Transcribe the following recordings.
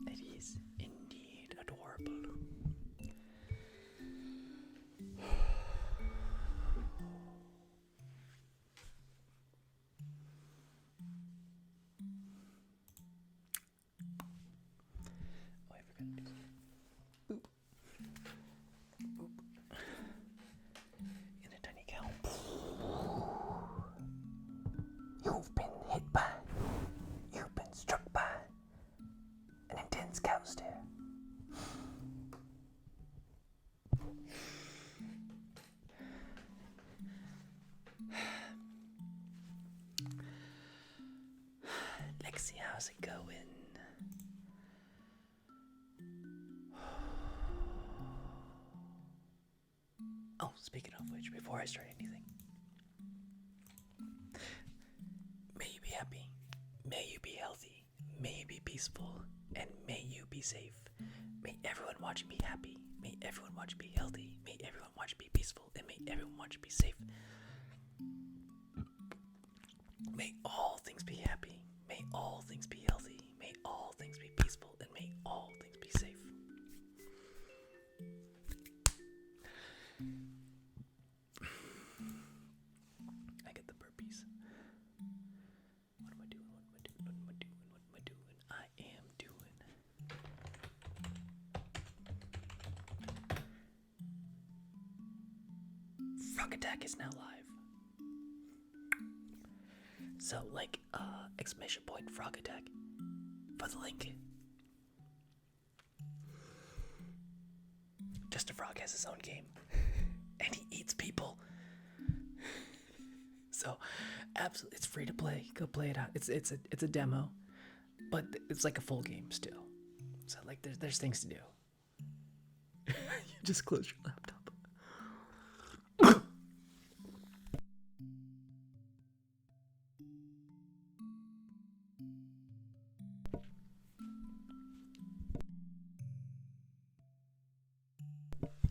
It is indeed adorable. Oh, I forgot to do boop. Boop. In a tiny cow. You've been hit by. You've been struck Lexi, how's it going? Oh, speaking of which, before I start anything, may you be happy, may you be healthy, may you be peaceful, and may you be safe. May everyone watch you be happy, may everyone watch you be healthy, may everyone watch you be peaceful, and may everyone watch you be safe. May all things be happy, may all things be healthy, may all things be peaceful, and may all things be safe. I get the burpees. What am I doing? I am doing. Frog Attack is now live. So, like, exclamation point Frog Attack for the link. Just a Frog has his own game, and he eats people. So, absolutely, it's free to play. Go play it out. It's a demo, but it's like a full game still. So, like, there's things to do. You just close your laptop.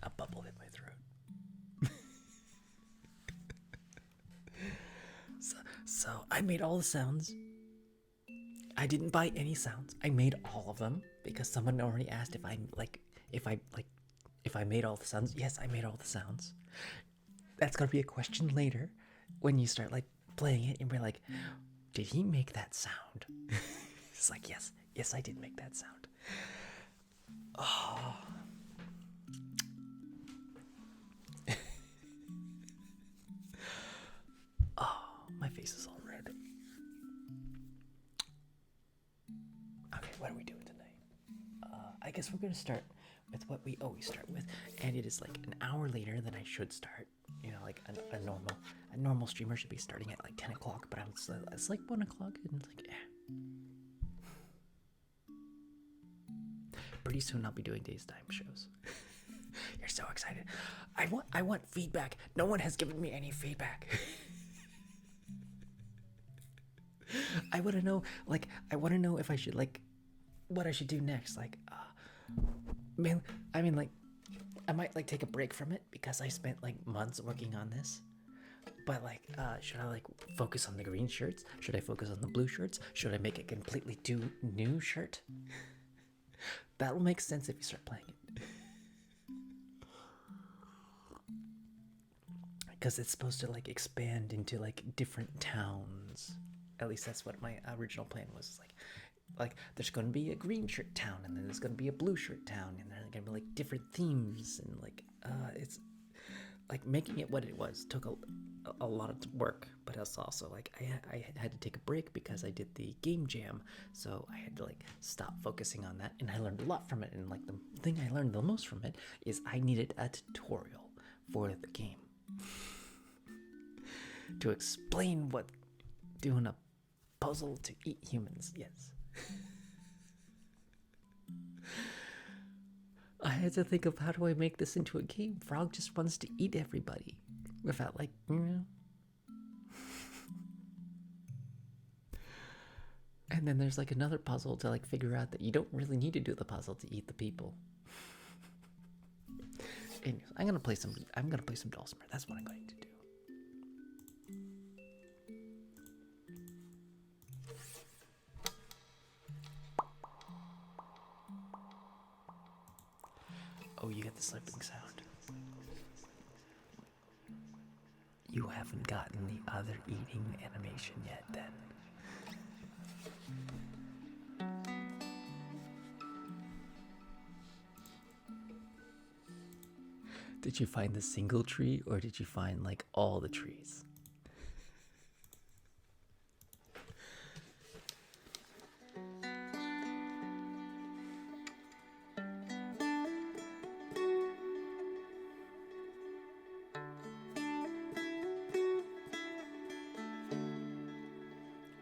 A bubble hit my throat. So I made all the sounds. I didn't buy any sounds. I made all of them because someone already asked if I made all the sounds. Yes, I made all the sounds. That's gonna be a question later when you start like playing it and be like, did he make that sound? It's like, yes, I did make that sound. Oh. My face is all red. Okay, what are we doing tonight? I guess we're gonna start with what we always start with, and it is like an hour later than I should start. You know, like a normal streamer should be starting at like 10 o'clock, but it's like 1 o'clock, and it's like, Pretty soon I'll be doing daytime shows. You're so excited. I want feedback. No one has given me any feedback. I want to know if I should what I should do next. I might take a break from it because I spent months working on this. But should I focus on the green shirts? Should I focus on the blue shirts? Should I make a completely new shirt? That'll make sense if you start playing it. Because it's supposed to expand into different towns. At least that's what my original plan was. There's going to be a green shirt town, and then there's going to be a blue shirt town, and there's going to be different themes, and it's making it what it was took a lot of work. But it's also I had to take a break because I did the game jam, so I had to stop focusing on that, and I learned a lot from it. And the thing I learned the most from it is I needed a tutorial for the game to explain what doing a puzzle to eat humans. Yes. I had to think of how do I make this into a game. Frog just wants to eat everybody without And then there's another puzzle to figure out that you don't really need to do the puzzle to eat the people. Anyways, I'm gonna play some Dulcimer. That's what I'm going to do. Oh, you get the slipping sound. You haven't gotten the other eating animation yet, then. Did you find the single tree, or did you find all the trees?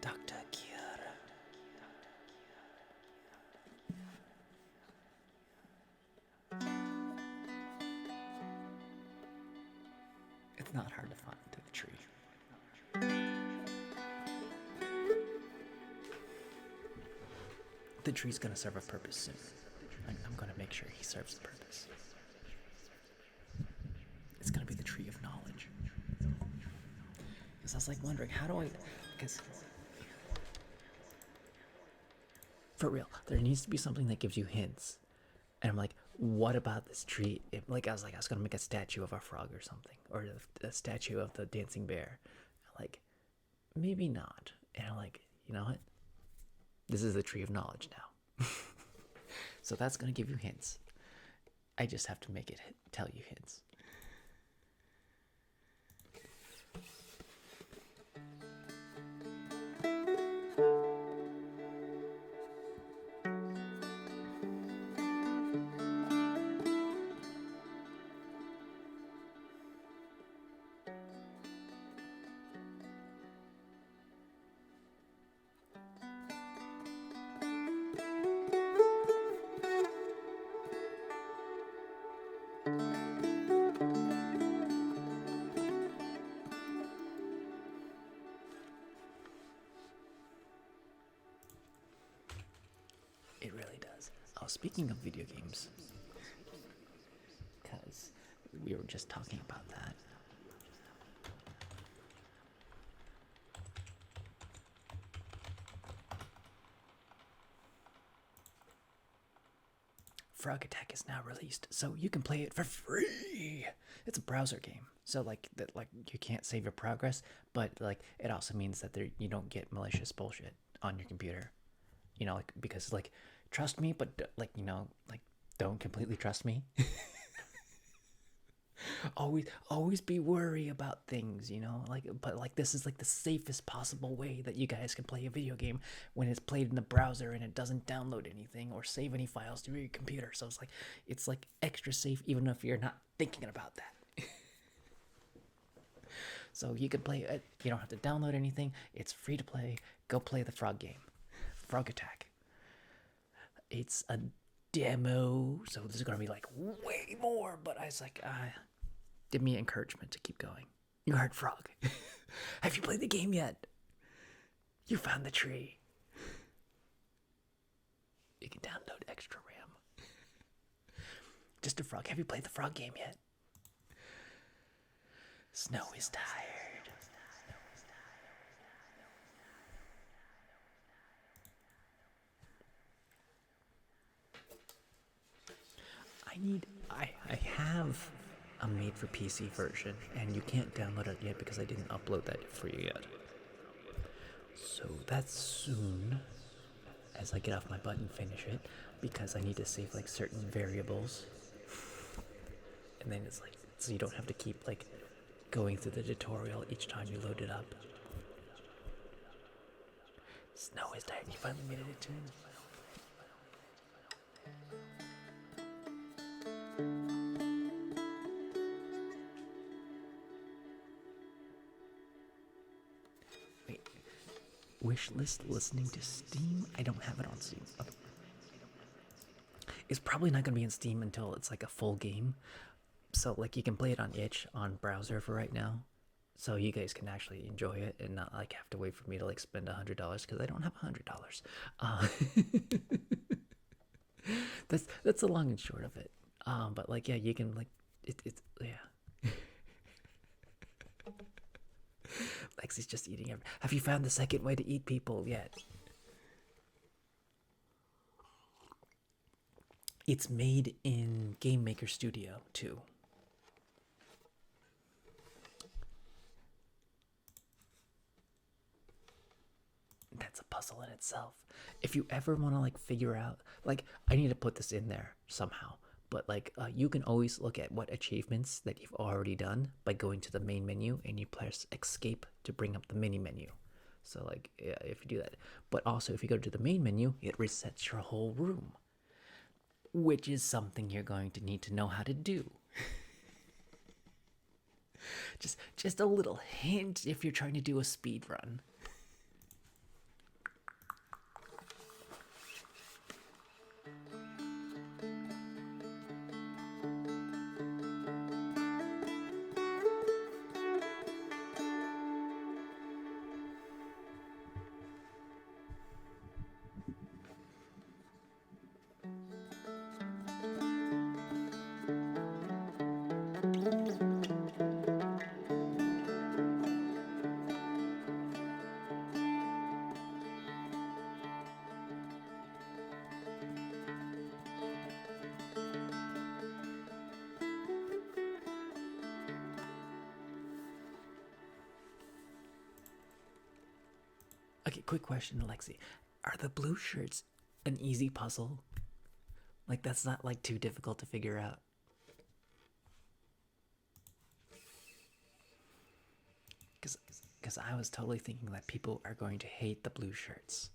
Dr. Kiara. It's not hard to find the tree. The tree's gonna serve a purpose soon. I'm gonna make sure he serves the purpose. It's gonna be the tree of knowledge. Because I was like wondering, how do I... Because... For real, there needs to be something that gives you hints. And I'm like, what about this tree? I was gonna make a statue of a frog or something. Or a statue of the dancing bear. Like, maybe not. And I'm like, you know what? This is the tree of knowledge now. So that's gonna give you hints. I just have to make it tell you hints. It really does. Oh, speaking of video games, because we were just talking about that. Frog Attack is now released, so you can play it for free. It's a browser game, so like you can't save your progress, but like it also means that you don't get malicious bullshit on your computer. You know, like because like trust me, but like you know, like don't completely trust me. always be worried about things, you know, like, but like this is like the safest possible way that you guys can play a video game when it's played in the browser and it doesn't download anything or save any files to your computer. So it's like extra safe even if you're not thinking about that. So you can play it, you don't have to download anything, it's free to play. Go play the frog game, Frog Attack. It's a demo, so this is gonna be like way more, but I was like, give me encouragement to keep going. You heard frog. Have you played the game yet? You found the tree. You can download extra RAM. Just a frog. Have you played the frog game yet? Snow is tired. I have a made for PC version, and you can't download it yet because I didn't upload that for you yet. So that's soon, as I get off my butt and finish it, because I need to save like certain variables. And then it's like, so you don't have to keep like going through the tutorial each time you load it up. Snow is tired. You finally made it to him. Wishlist listening to Steam? I don't have it on Steam. Okay. It's probably not going to be in Steam until it's like a full game. So like you can play it on itch on browser for right now. So you guys can actually enjoy it and not like have to wait for me to like spend $100 because I don't have $100. That's the long and short of it. But like yeah, you can like it's yeah. Lexi's just eating everything. Have you found the second way to eat people yet? It's made in Game Maker Studio too. That's a puzzle in itself. If you ever want to like figure out, like I need to put this in there somehow, but like you can always look at what achievements that you've already done by going to the main menu and you press escape to bring up the mini menu. So like yeah, if you do that, but also if you go to the main menu, it resets your whole room, which is something you're going to need to know how to do. just a little hint if you're trying to do a speed run. Okay, quick question, Alexi. Are the blue shirts an easy puzzle? Like, that's not like too difficult to figure out. Because I was totally thinking that people are going to hate the blue shirts.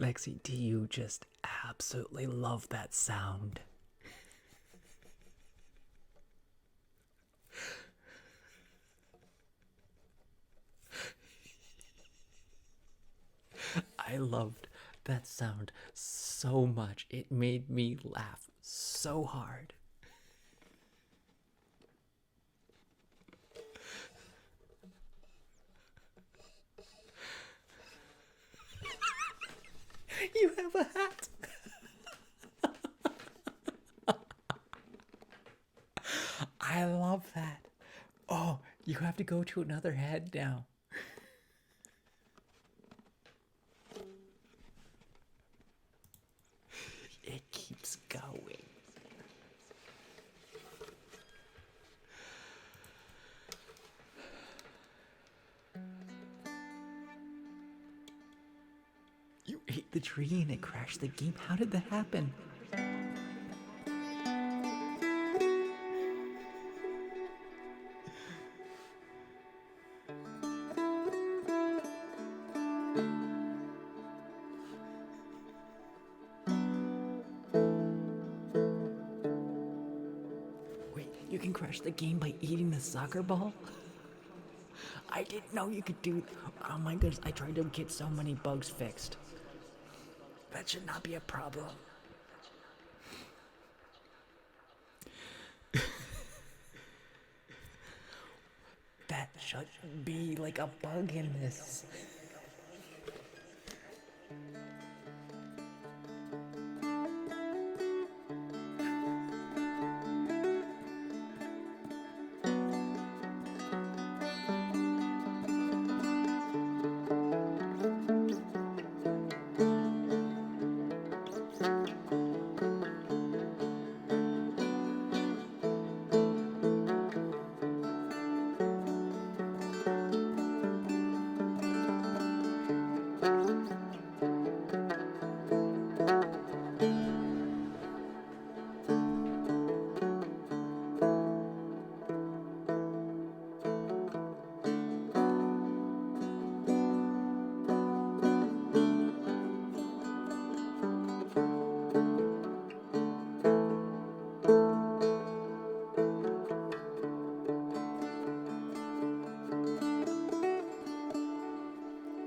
Lexi, do you just absolutely love that sound? I loved that sound so much. It made me laugh so hard. You have a hat. I love that. Oh, you have to go to another head now. It keeps going. You ate the tree and it crashed the game? How did that happen? Wait, you can crash the game by eating the soccer ball? I didn't know you could do. Oh my goodness, I tried to get so many bugs fixed. That should not be a problem. That should be like a bug in this.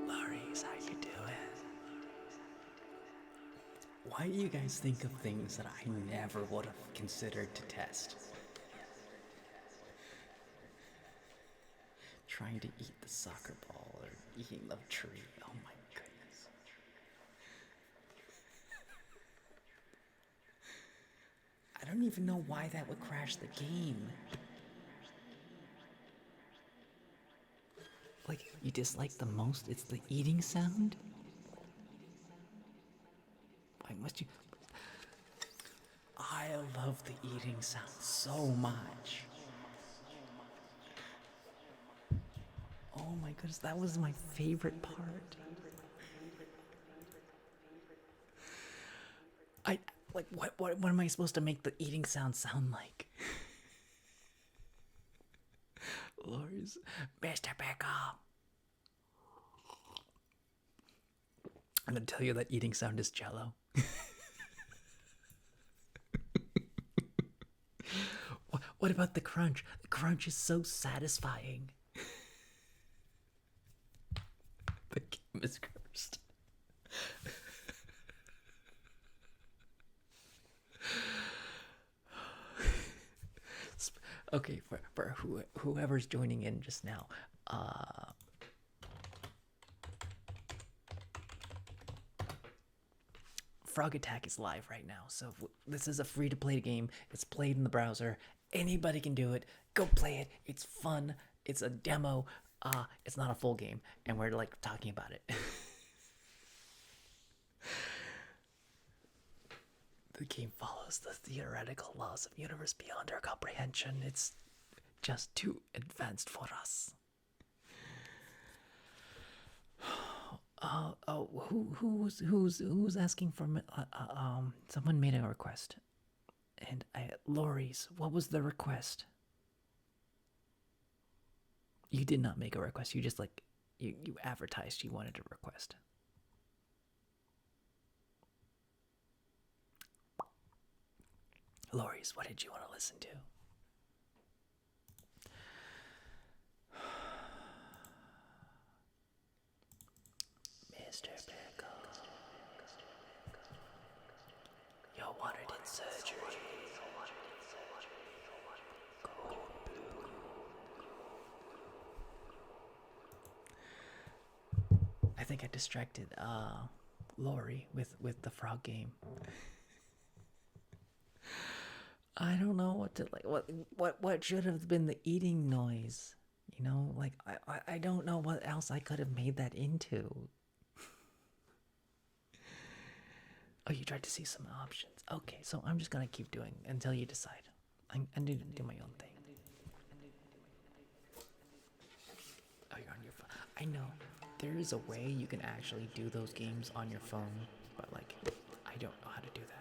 Lorries, how you doing? Why do you guys think of things that I never would have considered to test? Trying to eat the soccer ball or eating the tree. Oh my goodness. I don't even know why that would crash the game. Like, you dislike the most? It's the eating sound? Why must you? I love the eating sound so much. Oh my goodness, that was my favorite part. I like what am I supposed to make the eating sound like? Lors, Mr. Pickle. I'm gonna tell you that eating sound is Jello. What about the crunch? The crunch is so satisfying. The game is cursed. Okay, for whoever's joining in just now, uh, Frog Attack is live right now. So this is a free to play game. It's played in the browser. Anybody can do it. Go play it. It's fun. It's a demo. It's not a full game, and we're like talking about it. The game follows the theoretical laws of universe beyond our comprehension. It's just too advanced for us. Who's asking for someone made a request, and Lori's. What was the request? You did not make a request. You just like you advertised you wanted a request. Lori's, what did you want to listen to? Mr. Pickles. You wanted in surgery. I think I distracted Lori with the frog game. I don't know what to like. What should have been the eating noise? You know, like I don't know what else I could have made that into. Oh, you tried to see some options. Okay, so I'm just gonna keep doing until you decide. I'm gonna do my own thing. Oh, you're on your phone. I know there is a way you can actually do those games on your phone, but like I don't know how to do that.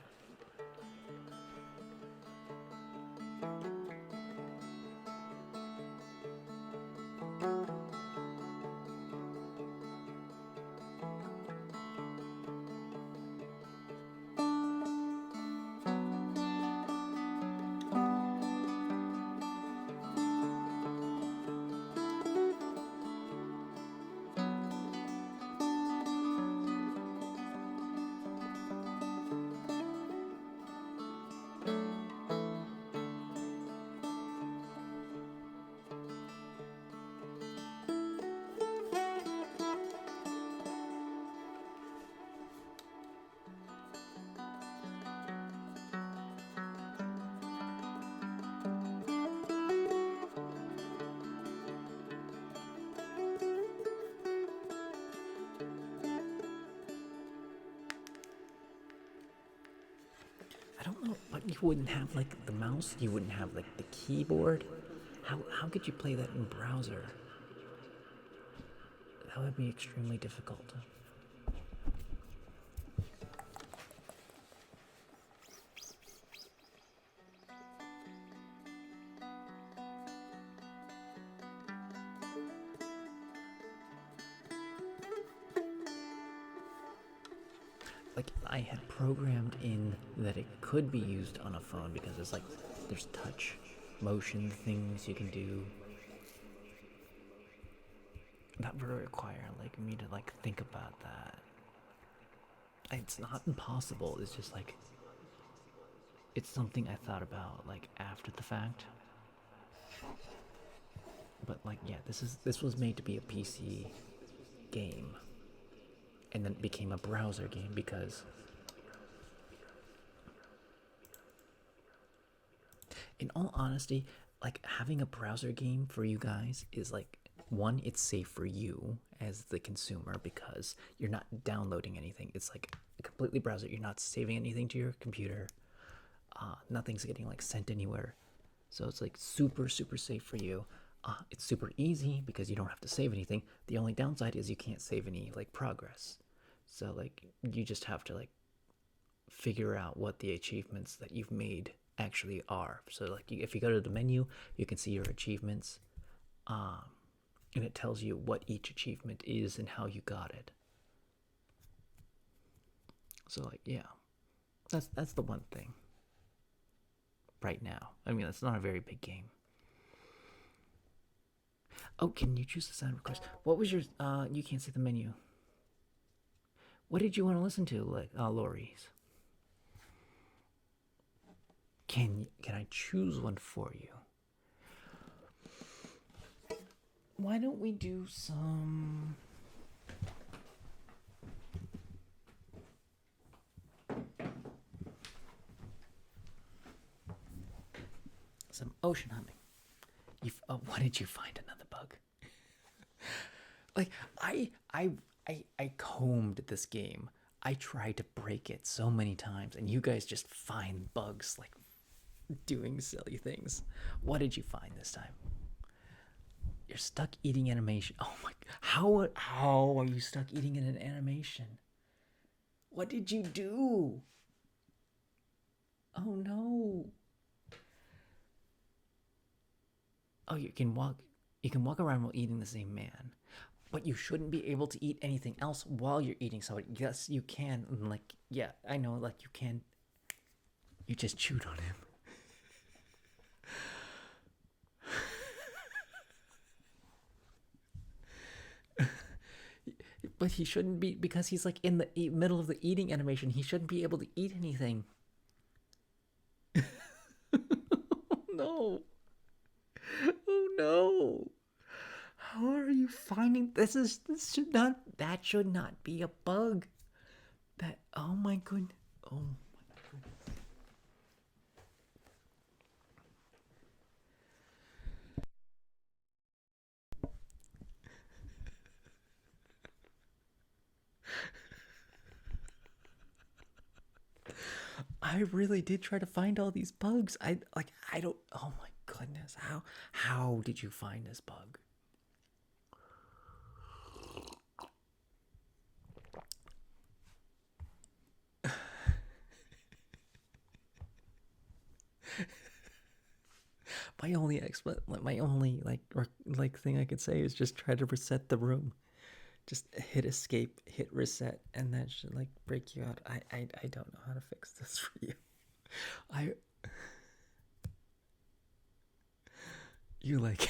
I don't know, but you wouldn't have like the mouse, you wouldn't have like the keyboard. How could you play that in browser? That would be extremely difficult. Like I had programmed in that it could be used on a phone because it's like there's touch motion things you can do that would require like me to like think about that. It's not impossible, it's just like it's something I thought about like after the fact. But like yeah, this was made to be a PC game. And then it became a browser game because in all honesty, like having a browser game for you guys is like one, it's safe for you as the consumer because you're not downloading anything. It's like a completely browser. You're not saving anything to your computer. Nothing's getting like sent anywhere. So it's like super safe for you. It's super easy because you don't have to save anything. The only downside is you can't save any like progress. So like you just have to like figure out what the achievements that you've made actually are. So like if you go to the menu, you can see your achievements, and it tells you what each achievement is and how you got it. So like yeah, that's the one thing. Right now, I mean it's not a very big game. Oh, can you choose the sound request? What was your? You can't see the menu. What did you want to listen to, like Lori's? Can I choose one for you? Why don't we do some ocean humming? What did you find? Another bug? Like I combed this game. I tried to break it so many times, and you guys just find bugs like doing silly things. What did you find this time? You're stuck eating animation. Oh my! How are you stuck eating in an animation? What did you do? Oh no! Oh, you can walk. You can walk around while eating the same man, but you shouldn't be able to eat anything else while you're eating somebody. Yes, you can. Like, yeah, I know. Like, you can. You just chewed on him. But he shouldn't be, because he's like in the middle of the eating animation. He shouldn't be able to eat anything. No. Oh no. How are you finding this that should not be a bug. That, oh my goodness. Oh my goodness. I really did try to find all these bugs. I don't, oh my goodness. How did you find this bug? My only like thing I could say is just try to reset the room. Just hit escape, hit reset, and that should like break you out. I don't know how to fix this for you. I you like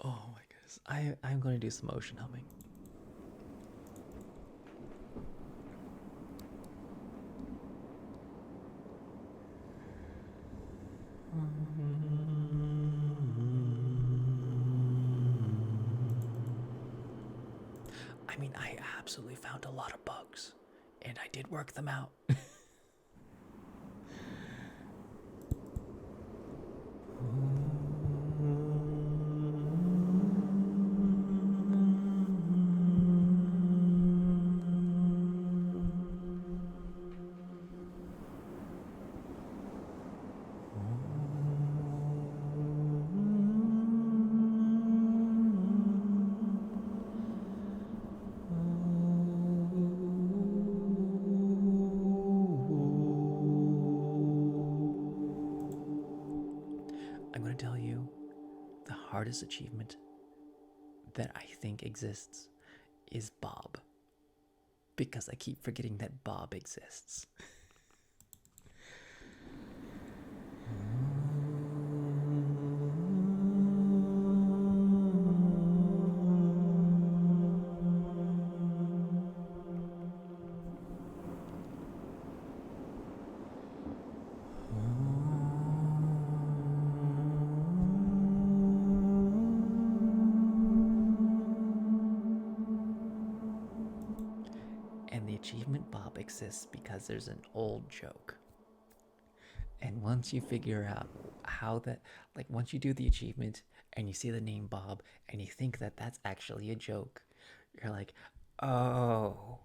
Oh my goodness. I'm going to do some ocean humming. I mean, I absolutely found a lot of bugs, and I did work them out. I'm going to tell you the hardest achievement that I think exists is Bob. Because I keep forgetting that Bob exists. And the achievement Bob exists because there's an old joke. And once you figure out how that, like, once you do the achievement and you see the name Bob and you think that that's actually a joke, you're like, oh.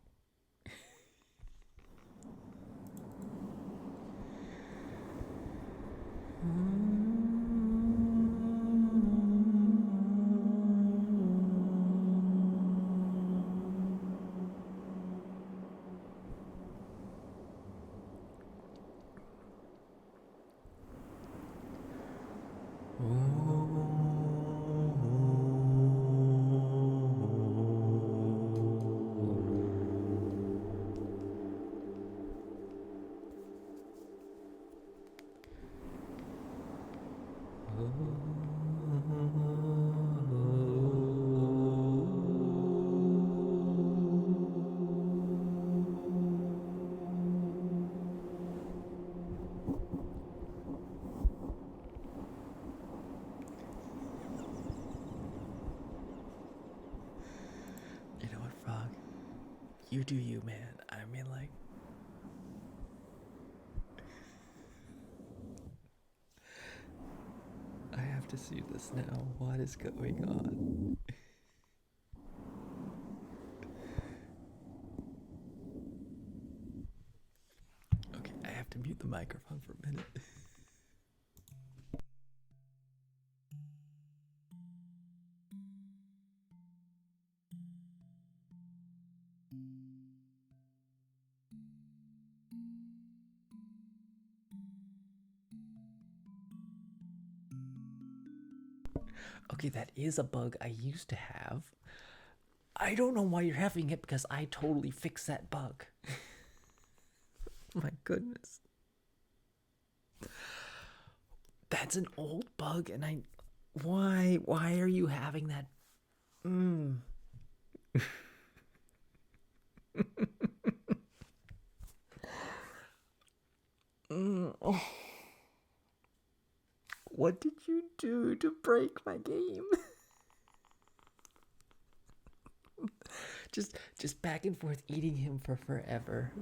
You do you, man. I mean, like, I have to see this now. What is going on? Okay, I have to mute the microphone for a minute. Okay, that is a bug I used to have. I don't know why you're having it because I totally fixed that bug. My goodness. That's an old bug and why are you having that? Oh. What did you do to break my game? just back and forth eating him for forever.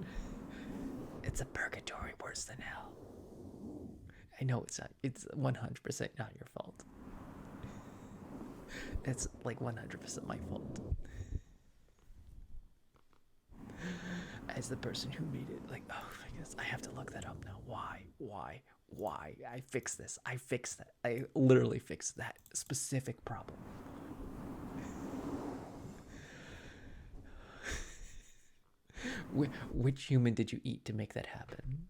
It's a purgatory worse than hell. I know it's not. It's 100% not your fault. It's like 100% my fault. As the person who made it, like, oh my goodness, I have to look that up now. Why? I fixed this. I fixed that. I literally fixed that specific problem. Which human did you eat to make that happen?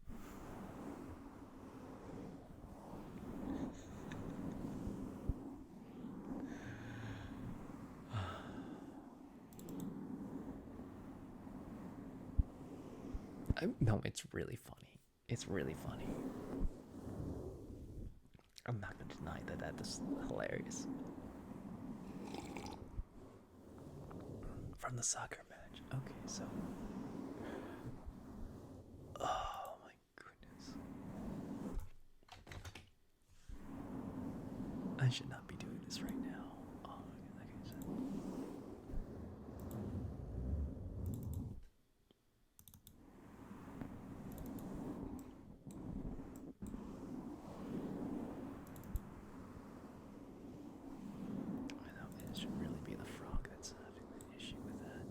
No, it's really funny. It's really funny. I'm not gonna deny that that is hilarious. From the soccer match. Okay, so. Oh my goodness. I should not be doing this right now. Oh my goodness. I know, it should really be the frog that's having an issue with that.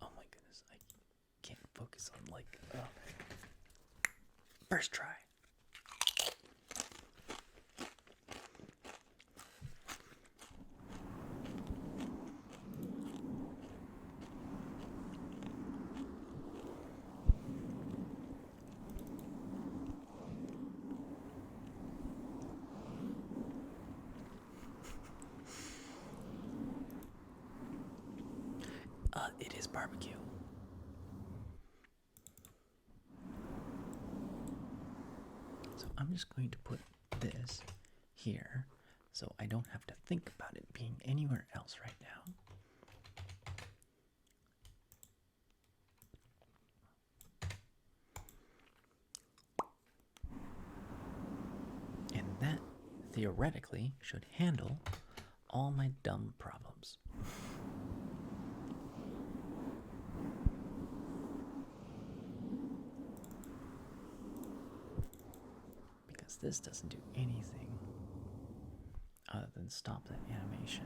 Oh my goodness, I can't focus on like first try. It is barbecue. So I'm just going to put this here so I don't have to think about it being anywhere else right now. And that theoretically should handle all my dumb problems. Because this doesn't do anything other than stop that animation.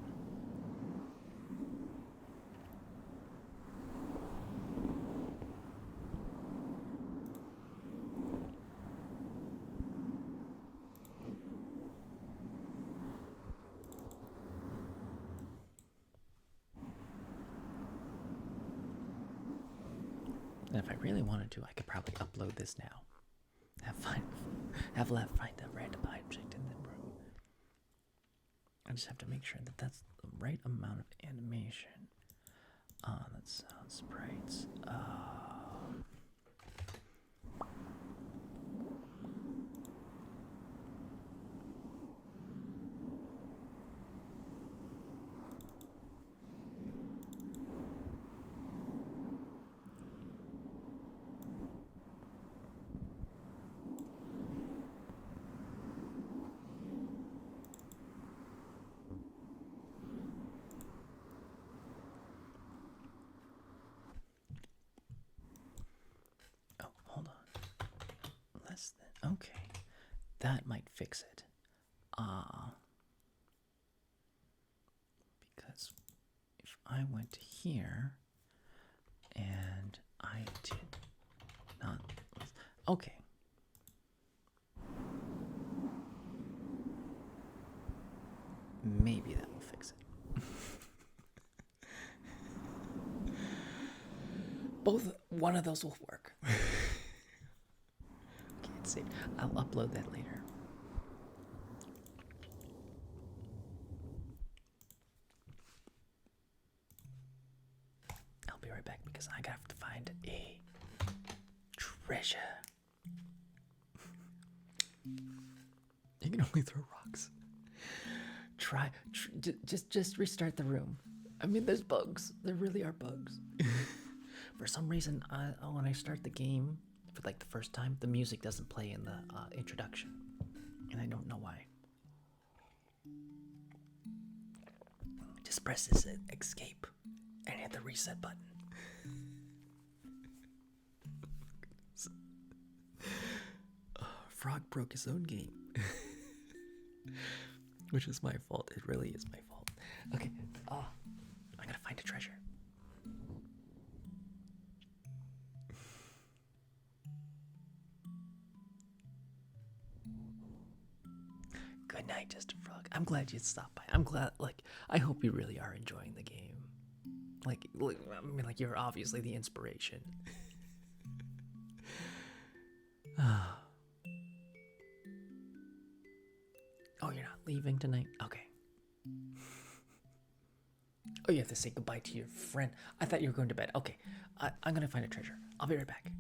And if I really wanted to, I could probably upload this now. Have left find a random object in the room. I just have to make sure that that's the right amount of animation. That sounds sprites. Oh, hold on. Less than. Okay. That might fix it. Because if I went here and I did not. Okay. Maybe that will fix it. One of those will work. Okay, it's safe. I'll upload that later. I'll be right back because I have to find a treasure. You can only throw rocks. Just restart the room. I mean, there's bugs. There really are bugs. For some reason, when I start the game for like the first time, the music doesn't play in the introduction, and I don't know why. Just press this escape and hit the reset button. Frog broke his own game. Which is my fault. It really is my fault. Okay, I'm gonna find a treasure. Good night, Just a Frog. I'm glad you stopped by. I'm glad, I hope you really are enjoying the game. I mean, you're obviously the inspiration. Oh, you're not leaving tonight? Okay. Oh, you have to say goodbye to your friend. I thought you were going to bed. Okay, I'm gonna find a treasure. I'll be right back.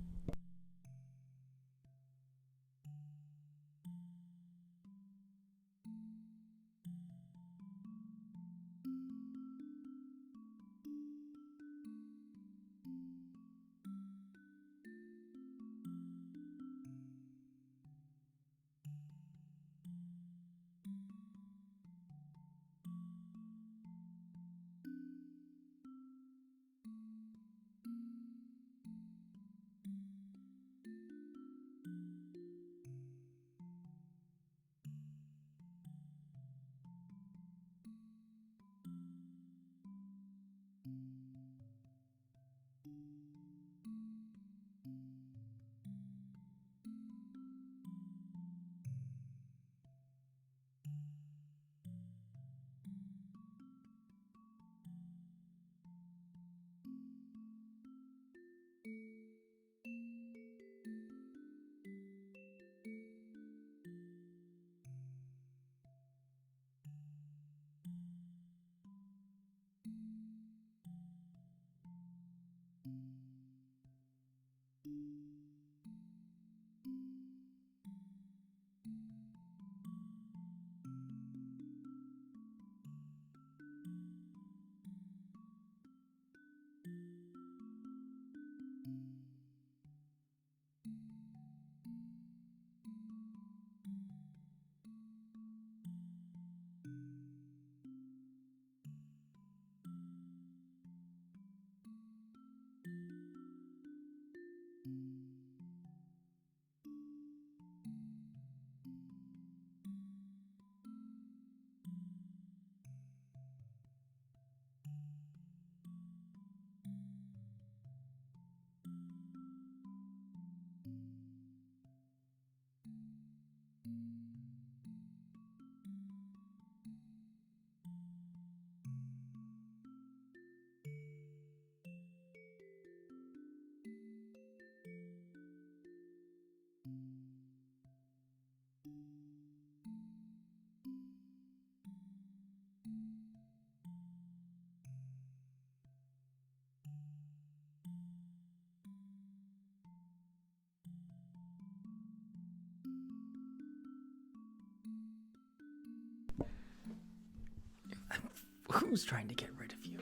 Who's trying to get rid of you?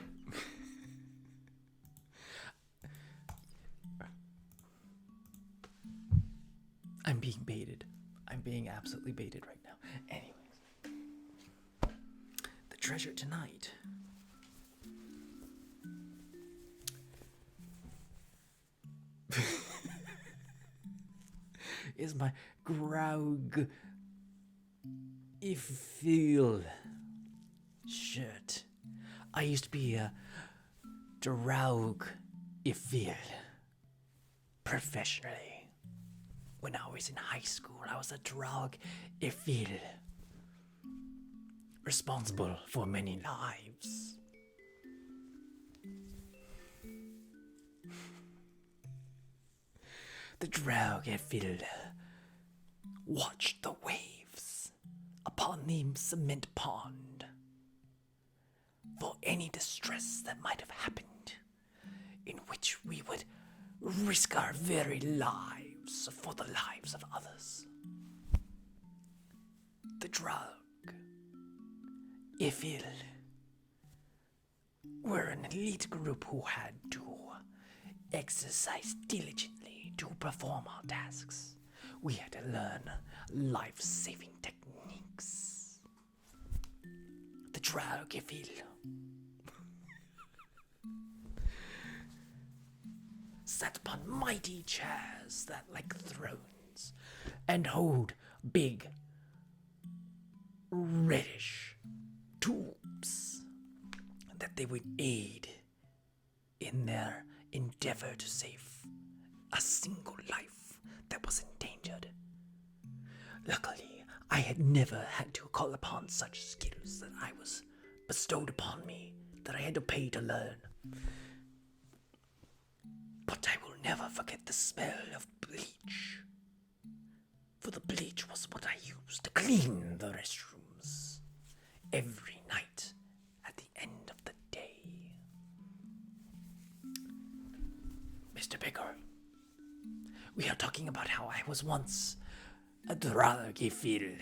I'm being baited. I'm being absolutely baited right now. Anyways, the treasure tonight is my Graug Ifil shirt. I used to be a Draug Ifil professionally. When I was in high school, I was a Draug Ifil, responsible for many lives. The Draug Ifil watched the waves upon the cement pond for any distress that might have happened, in which we would risk our very lives for the lives of others. The Draug Ifil were an elite group who had to exercise diligently to perform our tasks. We had to learn life-saving techniques. The Draug Ifil sat upon mighty chairs that like thrones and hold big reddish tubes that they would aid in their endeavor to save a single life that was endangered. Luckily, I had never had to call upon such skills that I was bestowed upon me that I had to pay to learn. But I will never forget the smell of bleach. For the bleach was what I used to clean the restrooms every night at the end of the day. Mr. Baker, we are talking about how I was once a Dragifil,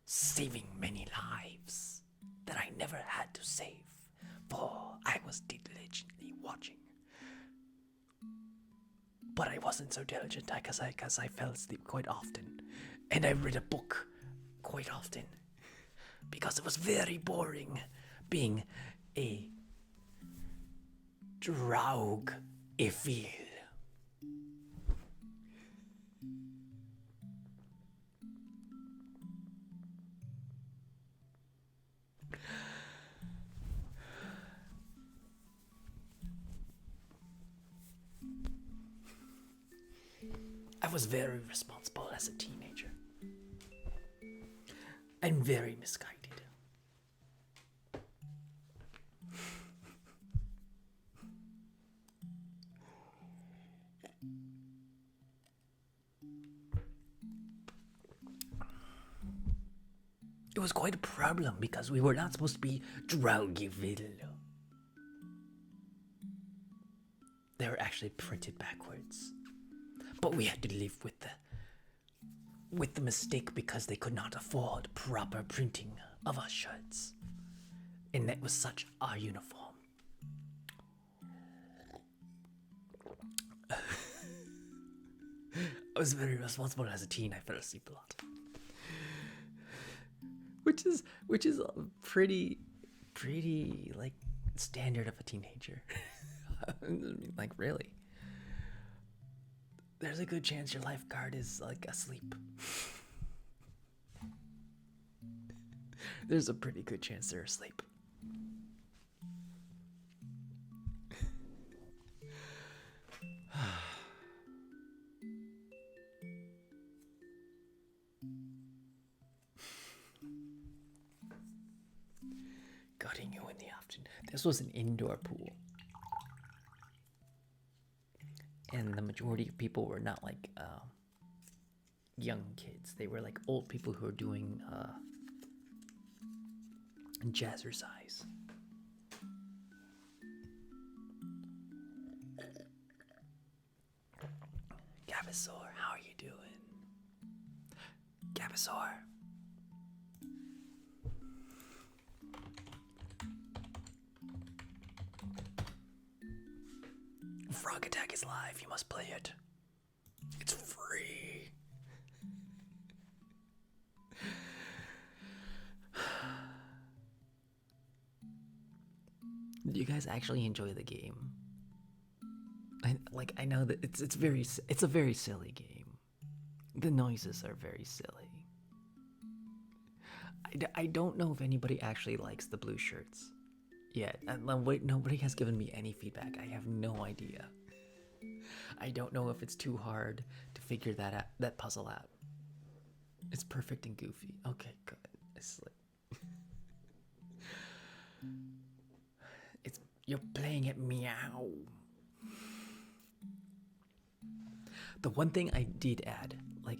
saving many lives that I never had to save, for I was diligently watching. But I wasn't so diligent because I fell asleep quite often, and I read a book quite often because it was very boring being a Draug Ifil. I was very responsible as a teenager and very misguided. It was quite a problem because we were not supposed to be Draugiville. They were actually printed backwards. But we had to live with the mistake because they could not afford proper printing of our shirts. And that was such our uniform. I was very responsible as a teen. I fell asleep a lot. Which is pretty like standard of a teenager. I mean, like really. There's a good chance your lifeguard is like asleep. There's a pretty good chance they're asleep. Gutting you in the afternoon. This was an indoor pool. And the majority of people were not like young kids. They were like old people who were doing jazzercise. Gavasaur, how are you doing? Gavasaur. Frog Attack is live. You must play it. It's free. Do you guys actually enjoy the game? I know that it's a very silly game. The noises are very silly. I don't know if anybody actually likes the blue shirts yet. Nobody has given me any feedback. I have no idea. I don't know if it's too hard to figure that puzzle out. It's perfect and goofy. Okay, good. It's like you're playing at Meow. The one thing I did add,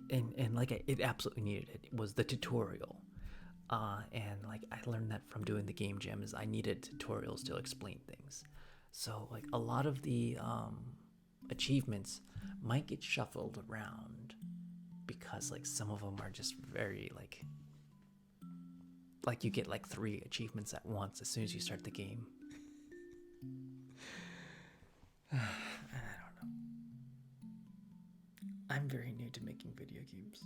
it absolutely needed it, was the tutorial. And like I learned that from doing the game jam is I needed tutorials to explain things. So like a lot of the achievements might get shuffled around because like some of them are just very like you get like 3 achievements at once as soon as you start the game. I don't know. I'm very new to making video games.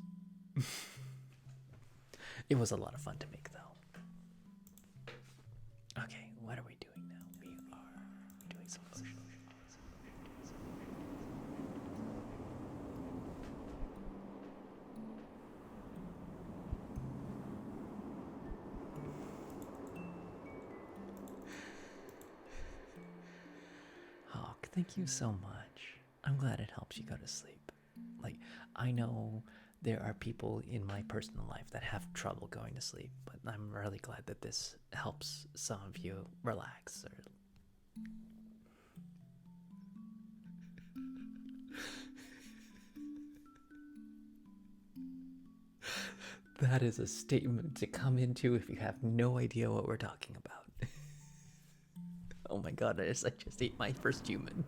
It was a lot of fun to make, though. Okay, what are we doing now? We are doing some motion. Oh, thank you so much. I'm glad it helps you go to sleep. Like, I know there are people in my personal life that have trouble going to sleep, but I'm really glad that this helps some of you relax. That is a statement to come into if you have no idea what we're talking about. Oh my god, I just ate my first human.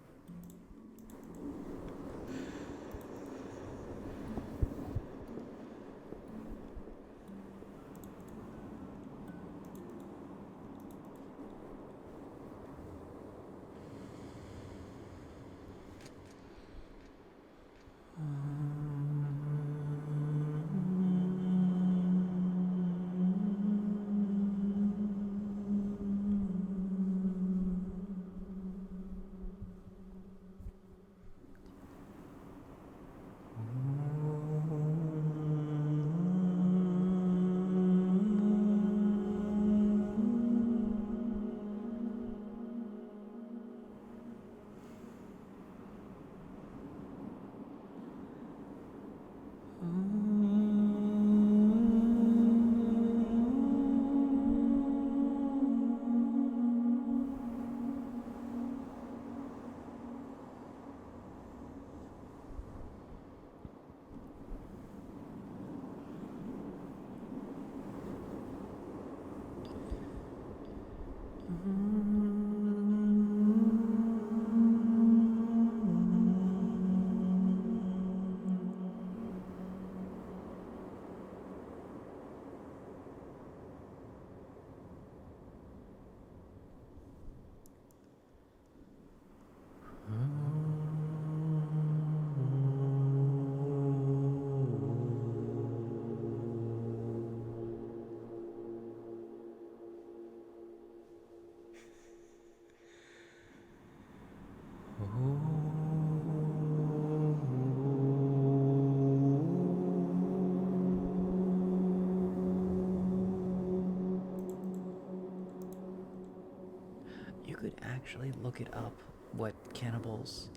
You could actually look it up what cannibals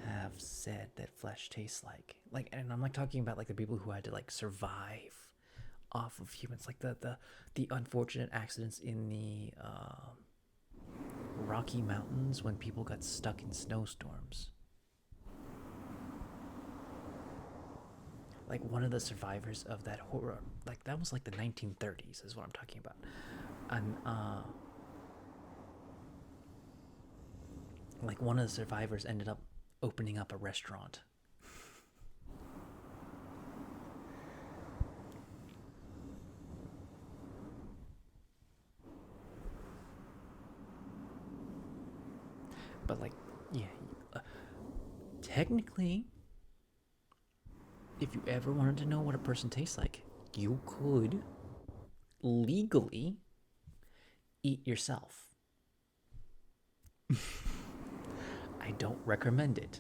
have said that flesh tastes like. And I'm like talking about like the people who had to like survive off of humans, like the unfortunate accidents in the Rocky Mountains when people got stuck in snowstorms. Like one of the survivors of that horror, like that was like the 1930s is what I'm talking about. And like one of the survivors ended up opening up a restaurant. But like, yeah, technically, if you ever wanted to know what a person tastes like, you could legally eat yourself. I don't recommend it.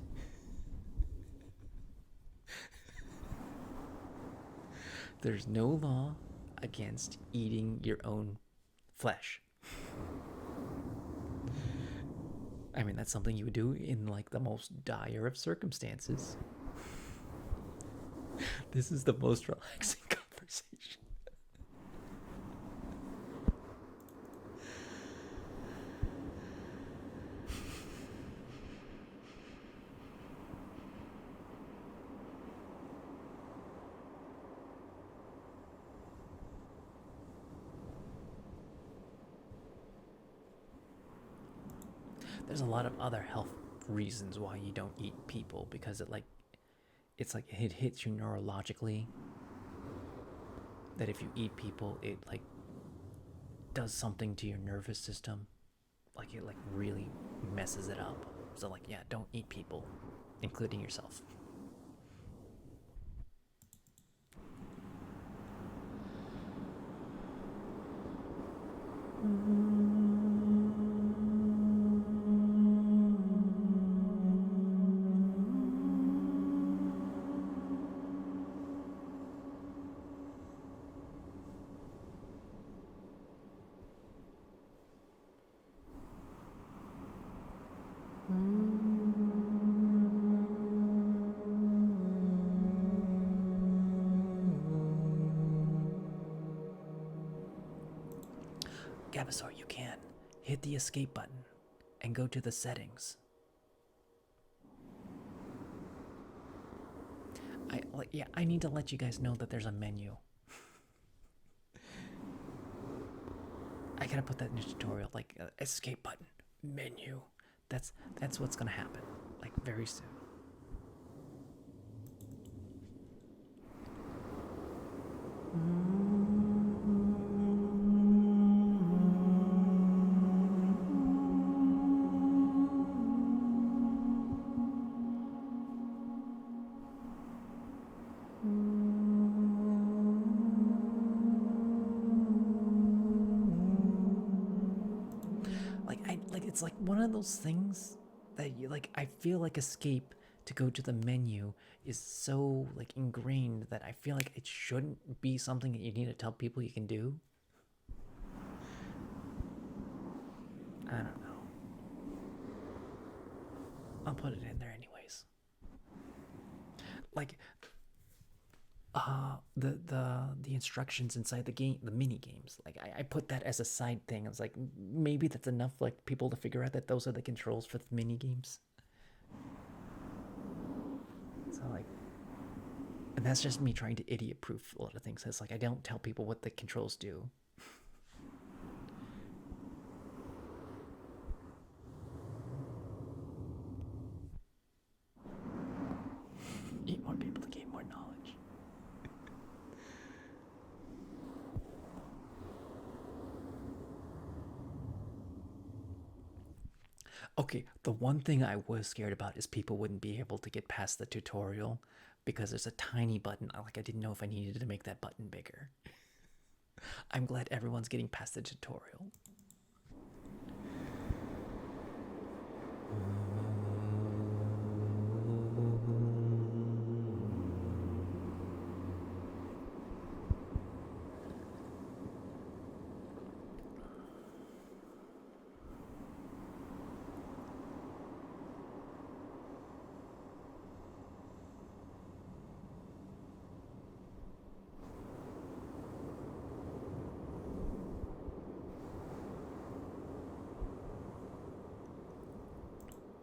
There's no law against eating your own flesh. I mean, that's something you would do in like the most dire of circumstances. This is the most relaxing conversation. There's a lot of other health reasons why you don't eat people, because it hits you neurologically, that if you eat people it like does something to your nervous system, like it like really messes it up. So like, yeah, don't eat people, including yourself. Gabasaur, you can hit the escape button and go to the settings. I need to let you guys know that there's a menu. I gotta put that in the tutorial, like escape button, menu. That's what's gonna happen, like very soon. It's like one of those things that you like. I feel like escape to go to the menu is so like ingrained that I feel like it shouldn't be something that you need to tell people you can do. I don't know. I'll put it in there anyways. Like the instructions inside the game, the mini games, like I put that as a side thing. I was like, maybe that's enough like people to figure out that those are the controls for the mini games. So like, and that's just me trying to idiot proof a lot of things. It's like I don't tell people what the controls do. Eat more people to gain more knowledge. Okay, the one thing I was scared about is people wouldn't be able to get past the tutorial because there's a tiny button. Like I didn't know if I needed to make that button bigger. I'm glad everyone's getting past the tutorial.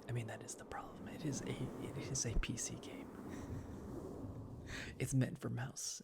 I mean, that is the problem. It is a PC game. It's meant for mouse.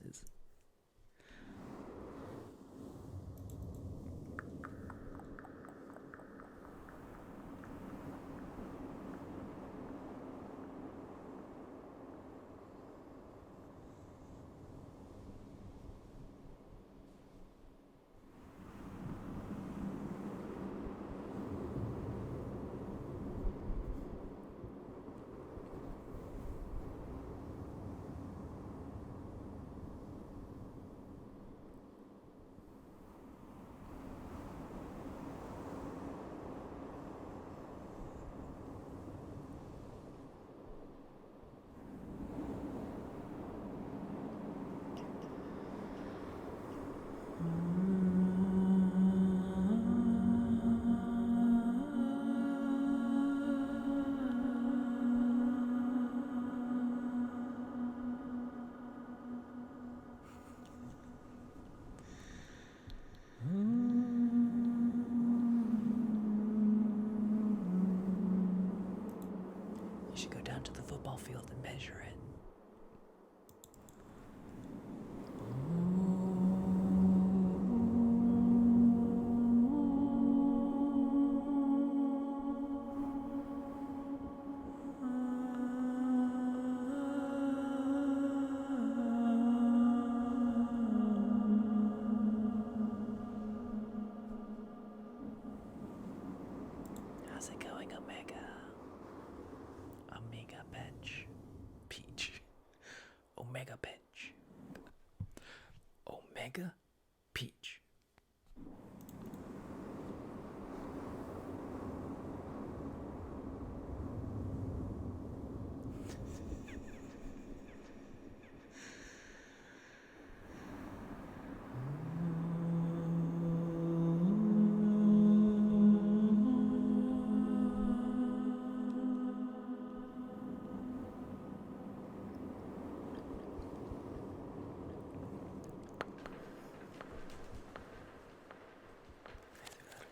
Omega Pinch. Omega Peach.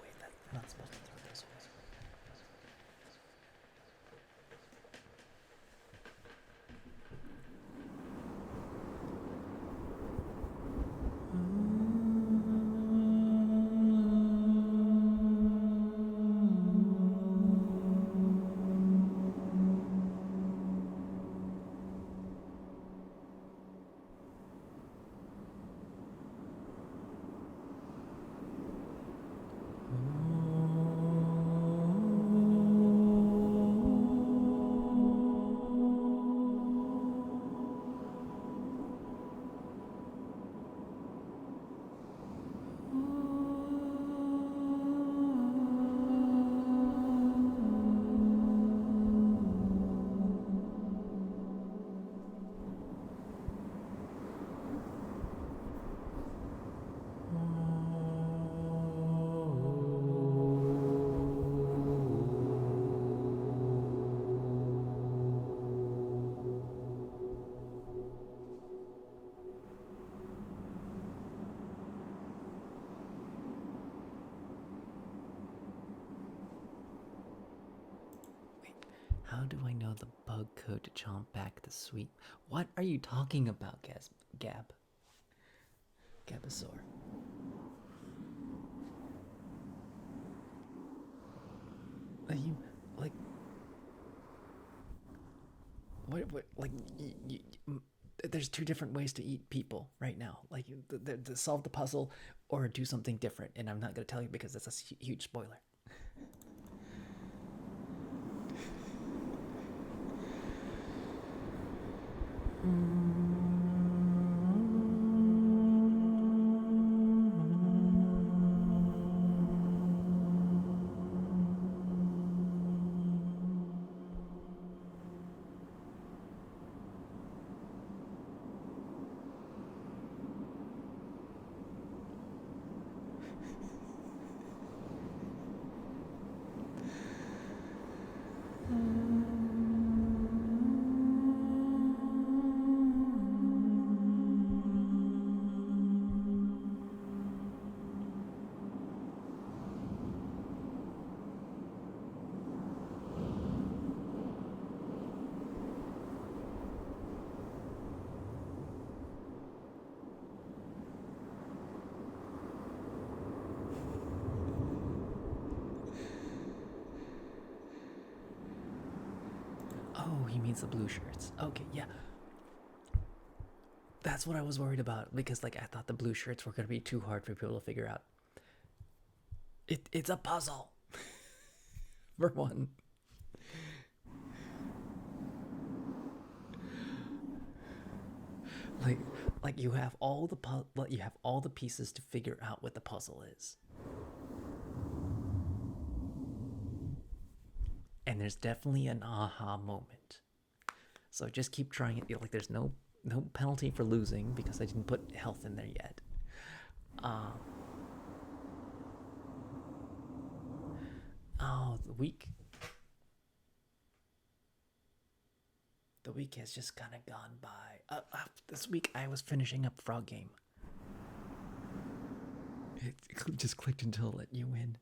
Wait, I'm not supposed to throw those ones. How do I know the bug code to chomp back the sweet? What are you talking about, Gab? Gabasaur. Are you like? What? Like, there's two different ways to eat people right now. Like, to solve the puzzle or do something different, and I'm not gonna tell you because that's a huge spoiler. Oh, he means the blue shirts. Okay, yeah. That's what I was worried about because, like, I thought the blue shirts were gonna be too hard for people to figure out. It's a puzzle. For one. Like you have all the pieces to figure out what the puzzle is. And there's definitely an aha moment. So just keep trying it. Like, there's no penalty for losing because I didn't put health in there yet. Oh, the week has just kind of gone by. This week I was finishing up Frog Game. It just clicked until it let you in.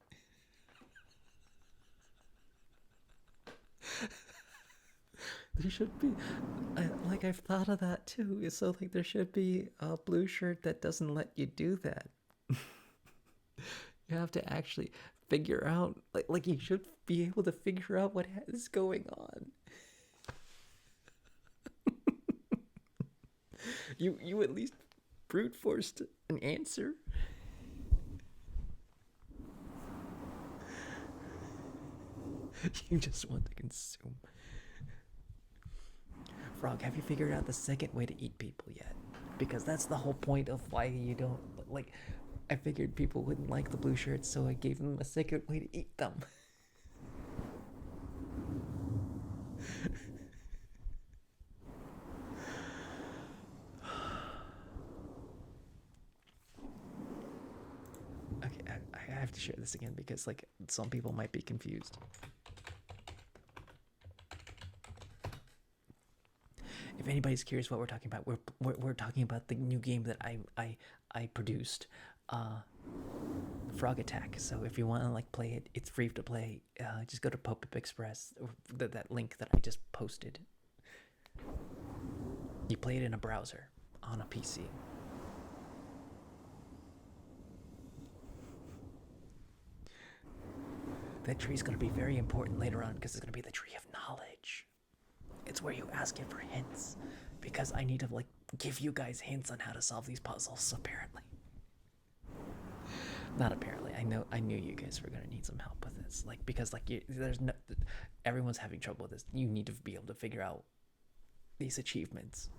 There should be, I've thought of that too. So, like, there should be a blue shirt that doesn't let you do that. You have to actually figure out, like you should be able to figure out what is going on. You at least brute forced an answer. You just want to consume. Frog, have you figured out the second way to eat people yet? Because that's the whole point of why you don't like. I figured people wouldn't like the blue shirts, so I gave them a second way to eat them. Okay, I have to share this again because like some people might be confused. If anybody's curious what we're talking about, we're talking about the new game that I produced, Frog Attack. So if you want to like play it, it's free to play. Just go to Pop-Up Express, or that link that I just posted. You play it in a browser on a PC. That tree is going to be very important later on because it's going to be the tree of knowledge. It's where you ask it for hints because I need to like give you guys hints on how to solve these puzzles. Apparently, not apparently. I knew you guys were gonna need some help with this. Like because like there's no everyone's having trouble with this. You need to be able to figure out these achievements.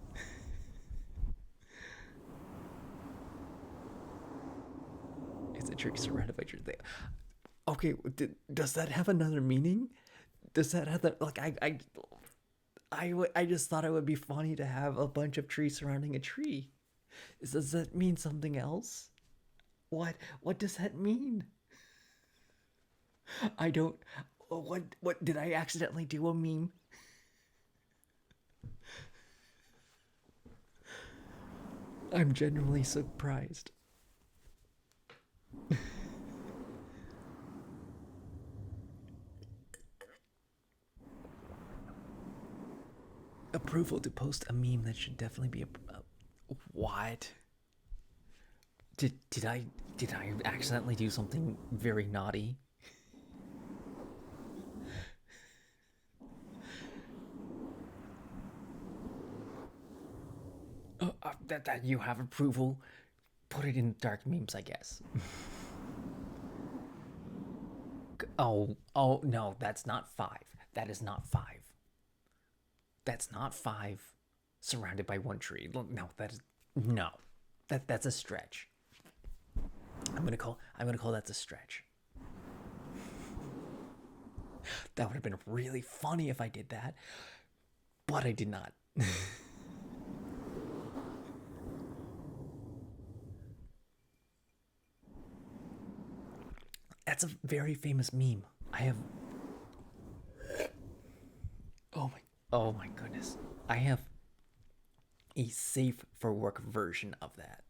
It's a tree surrounded by trees. Okay, does that have another meaning? Does that have that like I just thought it would be funny to have a bunch of trees surrounding a tree. Does that mean something else? What does that mean? I don't. What did I accidentally do a meme? I'm genuinely surprised. Approval to post a meme that should definitely be what? Did I accidentally do something very naughty? That you have approval. Put it in dark memes, I guess. Oh no, that's not 5. That is not 5. That's not 5 surrounded by one tree. No, that is no. That's a stretch. I'm gonna call that a stretch. That would have been really funny if I did that, but I did not. That's a very famous meme. I have. Oh my goodness. I have a safe for work version of that.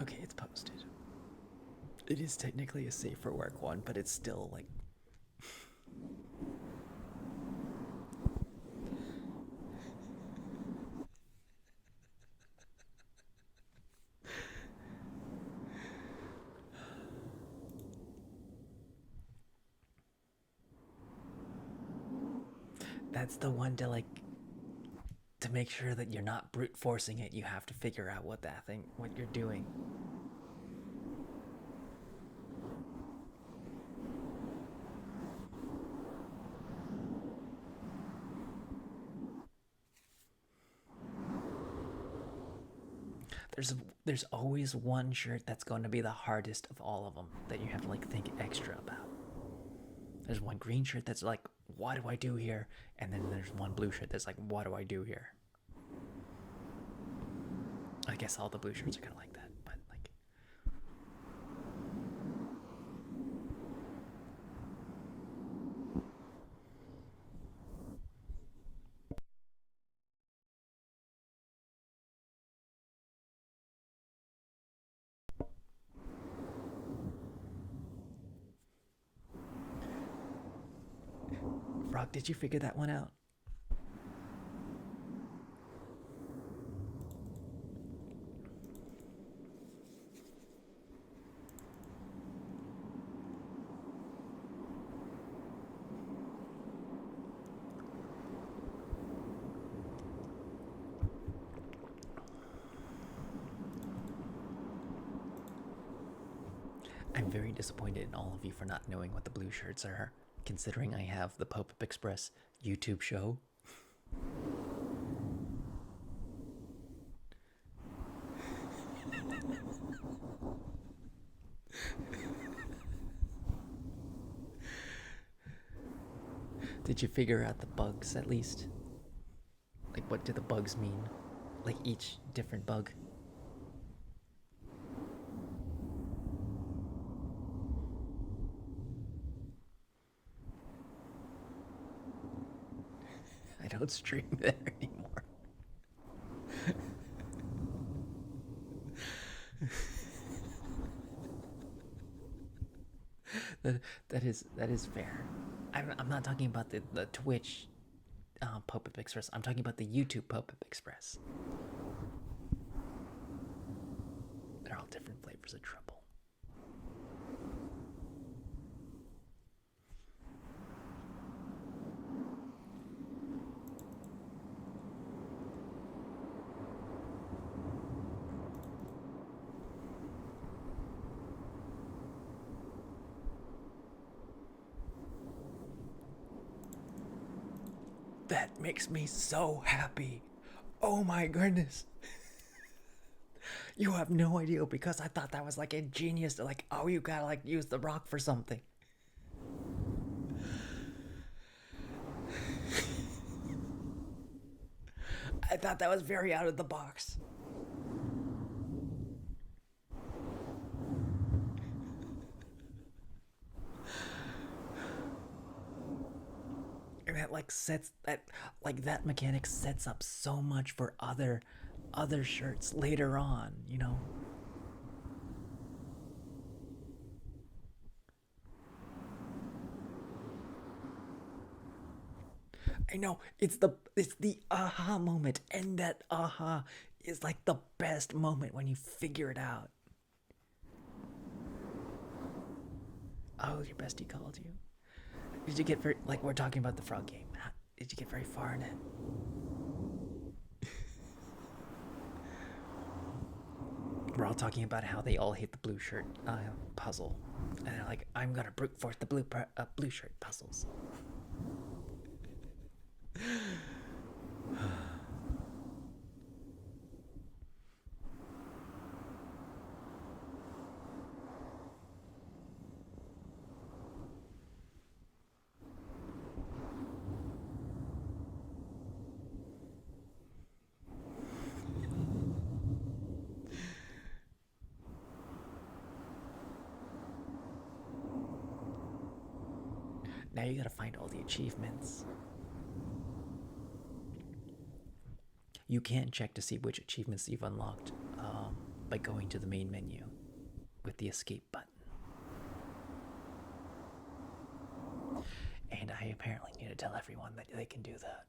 Okay, it's posted. It is technically a safe for work one, but it's still like. That's the one to like to make sure that you're not brute forcing it, you have to figure out what you're doing. There's always one shirt that's going to be the hardest of all of them that you have to like think extra about. There's one green shirt that's like, what do I do here? And then there's one blue shirt that's like, what do I do here? I guess all the blue shirts are kind of like that, but like, Frog, did you figure that one out? I'm very disappointed in all of you for not knowing what the blue shirts are, considering I have the Pop-Up Express YouTube show. Did you figure out the bugs at least? Like, what do the bugs mean? Like, each different bug? I don't stream there anymore. that is fair. I'm not talking about the Twitch Pop-Up Express. I'm talking about the YouTube Pop-Up Express. They're all different flavors of trouble. That makes me so happy. Oh my goodness. You have no idea, because I thought that was like ingenious. Like, oh, you gotta like use the rock for something. I thought that was very out of the box. And that like sets that like that mechanic sets up so much for other shirts later on, you know. I know it's the aha moment, and that aha is like the best moment when you figure it out. Oh, your bestie called you. Did you get very like we're talking about the frog game? Did you get very far in it? We're all talking about how they all hate the blue shirt puzzle, and they're like, "I'm gonna brute force the blue shirt puzzles." Now you gotta find all the achievements. You can check to see which achievements you've unlocked by going to the main menu with the escape button. And I apparently need to tell everyone that they can do that.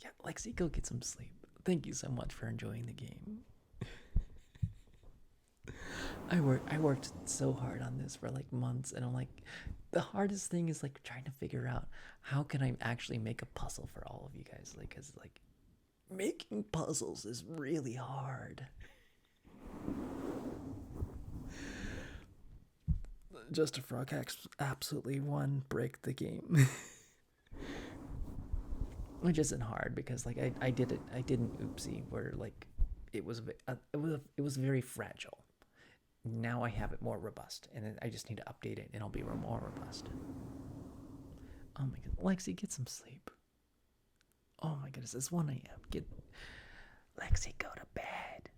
Yeah, Lexi, go get some sleep. Thank you so much for enjoying the game. I worked so hard on this for like months, and I'm like, the hardest thing is like trying to figure out how can I actually make a puzzle for all of you guys, like, cause like making puzzles is really hard. Just a Frog absolutely won break the game. Which isn't hard because like I did it. I did an oopsie where like it was very fragile. Now I have it more robust, and then I just need to update it, and it'll be more robust. Oh my god, Lexi, get some sleep. Oh my goodness, it's 1 a.m. Get Lexi, go to bed.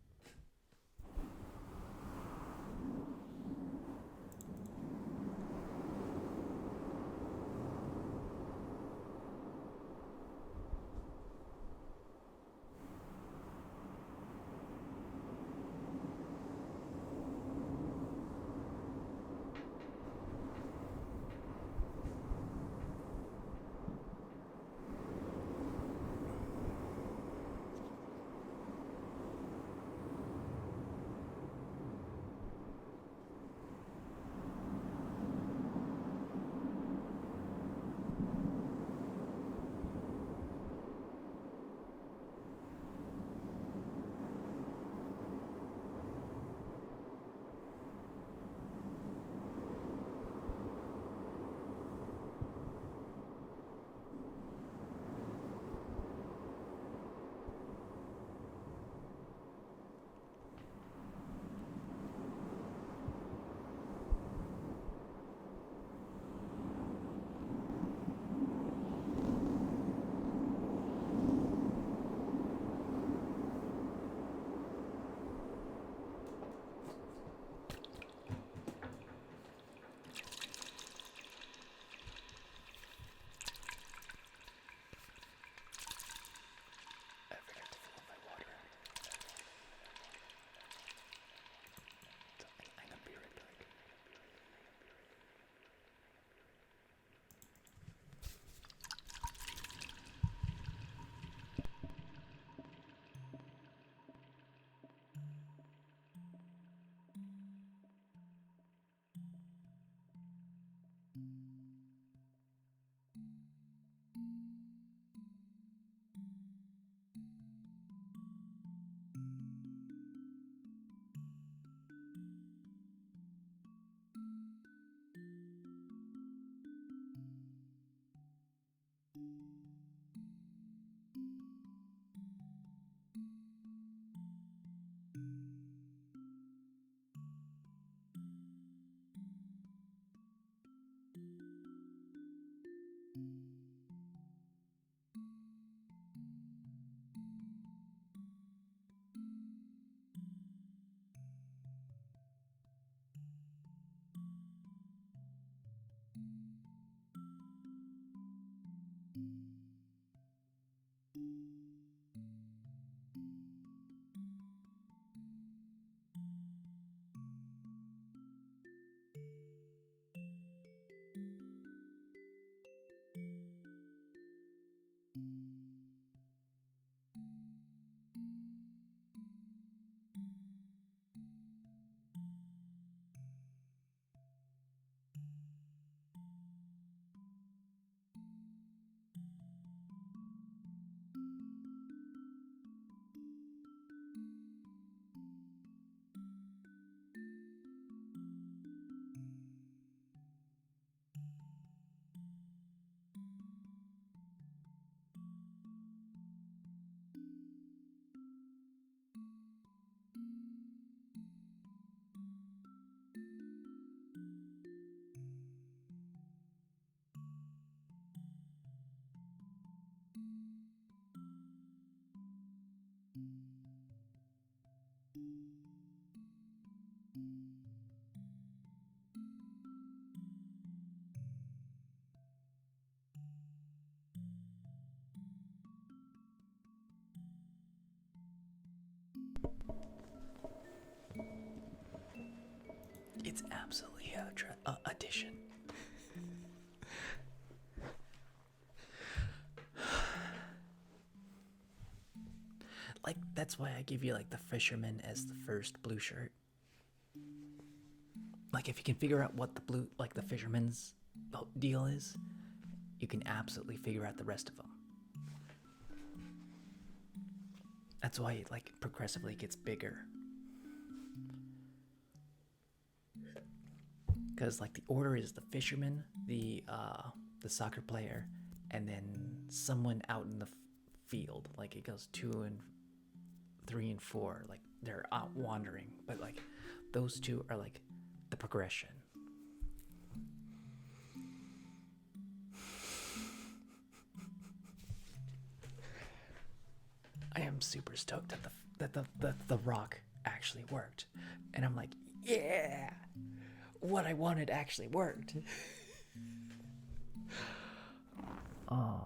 I forgot to fill up my water. I'm gonna be right back. It's absolutely a addition. Like that's why I give you like the fisherman as the first blue shirt. Like if you can figure out what the blue, like the fisherman's deal is, you can absolutely figure out the rest of them. That's why it like progressively gets bigger. Because like the order is the fisherman, the soccer player, and then someone out in the field. Like it goes 2 and 3 and 4. Like they're out wandering, but like those two are like the progression. I am super stoked that the rock actually worked, and I'm like, yeah, what I wanted actually worked. Oh,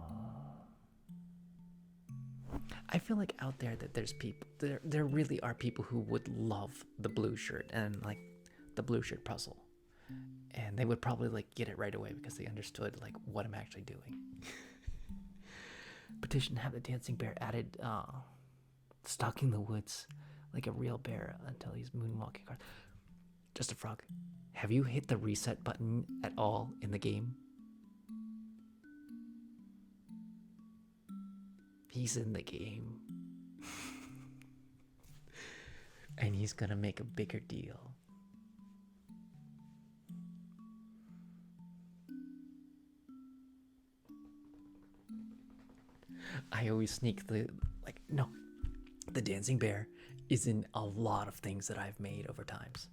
I feel like out there that there's people, there really are people who would love the blue shirt and like the blue shirt puzzle, and they would probably like get it right away because they understood like what I'm actually doing. Petition to have the dancing bear added, stalking the woods like a real bear until he's moonwalking. Just a frog. Have you hit the reset button at all in the game? He's in the game. And he's gonna make a bigger deal. I always sneak the, like, no. The dancing bear is in a lot of things that I've made over times.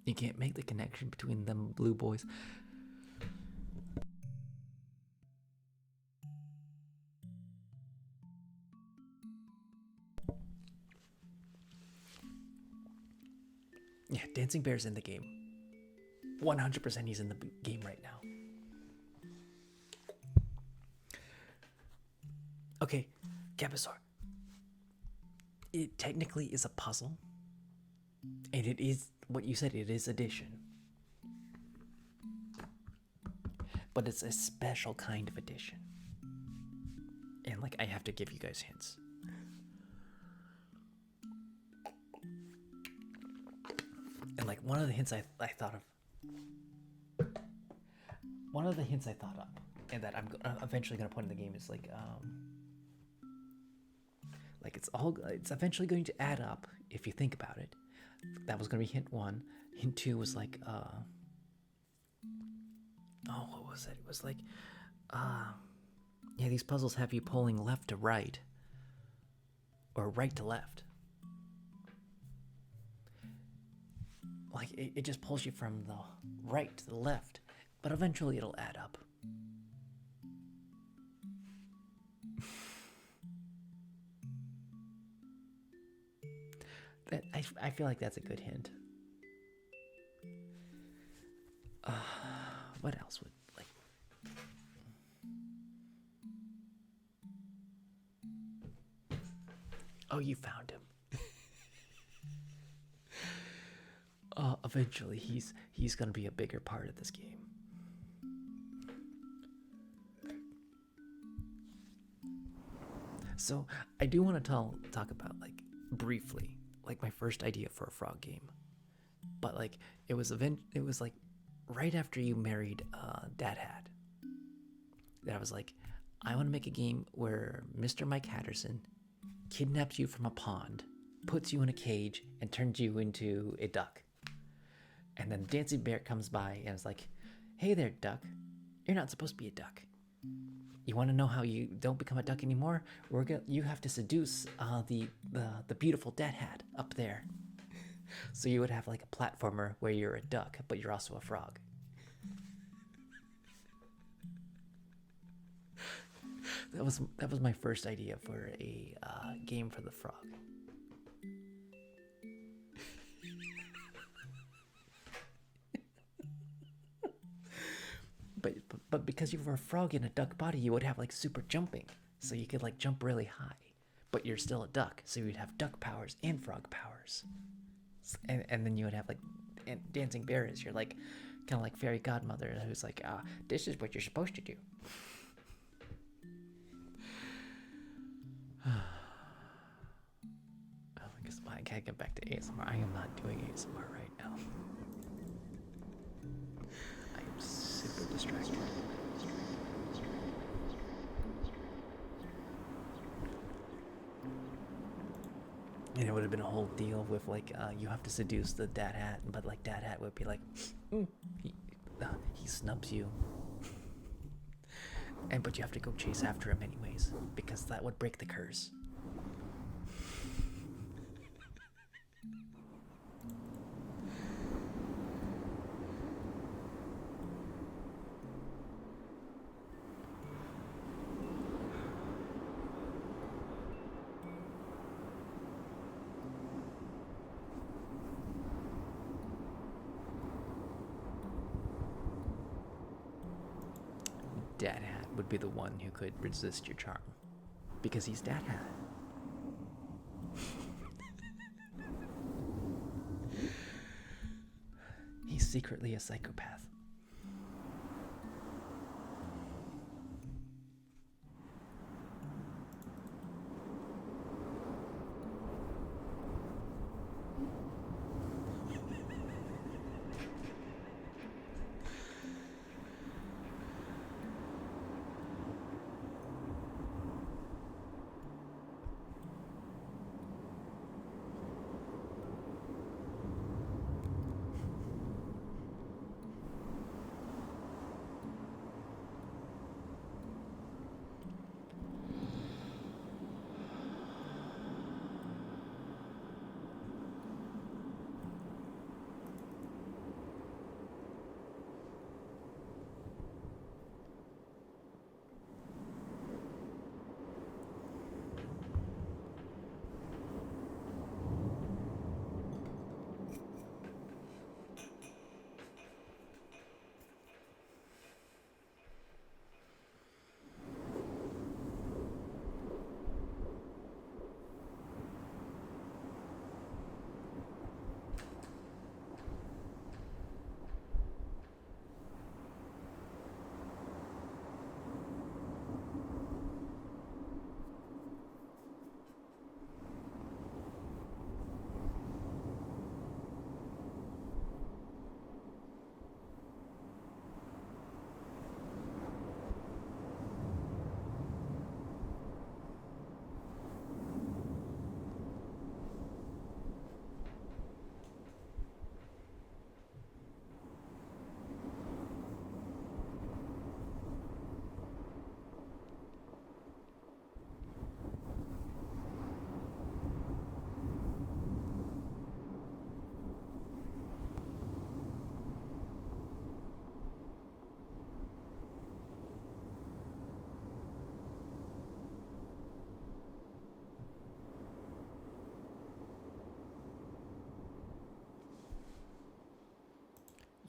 You can't make the connection between them blue boys. Yeah, Dancing Bear's in the game. 100% he's in the game right now. Okay, Gabasaur. It technically is a puzzle. And it is what you said, it is addition. But it's a special kind of addition. And like I have to give you guys hints. And like one of the hints I thought of. One of the hints I thought of, and that I'm eventually gonna put in the game is like it's eventually going to add up if you think about it. That was gonna be hint 1. Hint 2 was like what was it? It was like yeah, these puzzles have you pulling left to right or right to left. Like it just pulls you from the right to the left, but eventually it'll add up. I feel like that's a good hint. What else would like? Oh, you found him. Eventually he's gonna be a bigger part of this game. So I do want to talk about like briefly like my first idea for a frog game, but like it was like right after you married Dad had that I was like, I want to make a game where Mr. Mike Hatterson kidnaps you from a pond, puts you in a cage, and turns you into a duck. And then Dancing Bear comes by and is like, hey there, duck. You're not supposed to be a duck. You want to know how you don't become a duck anymore? You have to seduce the beautiful Dad Hat up there. So you would have like a platformer where you're a duck, but you're also a frog. That was my first idea for a game for the frog. But because you were a frog in a duck body, you would have like super jumping, so you could like jump really high. But you're still a duck, so you'd have duck powers and frog powers. And then you would have like Dancing Bear is you're like kind of like fairy godmother who's like, this is what you're supposed to do. can't get back to ASMR. I am not doing ASMR right now. I am super distracted. And it would have been a whole deal with like you have to seduce the dad hat, but like dad hat would be like, he snubs you, and but you have to go chase after him anyways because that would break the curse. Dad Hat would be the one who could resist your charm because he's Dad Hat. He's secretly a psychopath.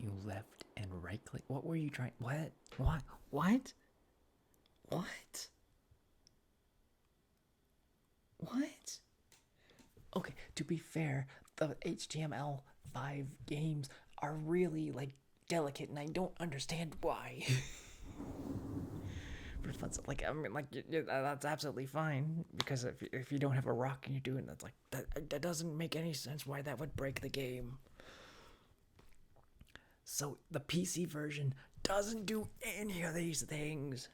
You left and right click. What were you trying? What? What? What? What? What? Okay, to be fair, the HTML5 games are really like delicate, and I don't understand why. But that's like, I mean, like that's absolutely fine because if you don't have a rock and you're doing that, like that doesn't make any sense why that would break the game. So the PC version doesn't do any of these things.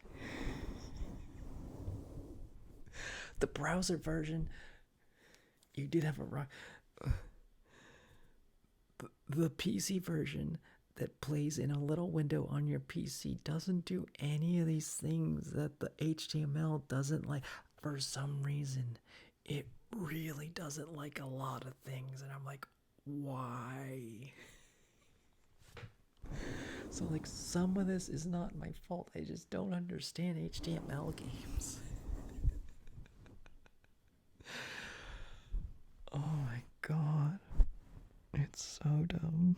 The browser version, you did have a rock. The PC version that plays in a little window on your PC doesn't do any of these things that the HTML doesn't like. For some reason, it really doesn't like a lot of things, and I'm like, why? So like some of this is not my fault. I just don't understand HTML games. Oh my god. It's so dumb.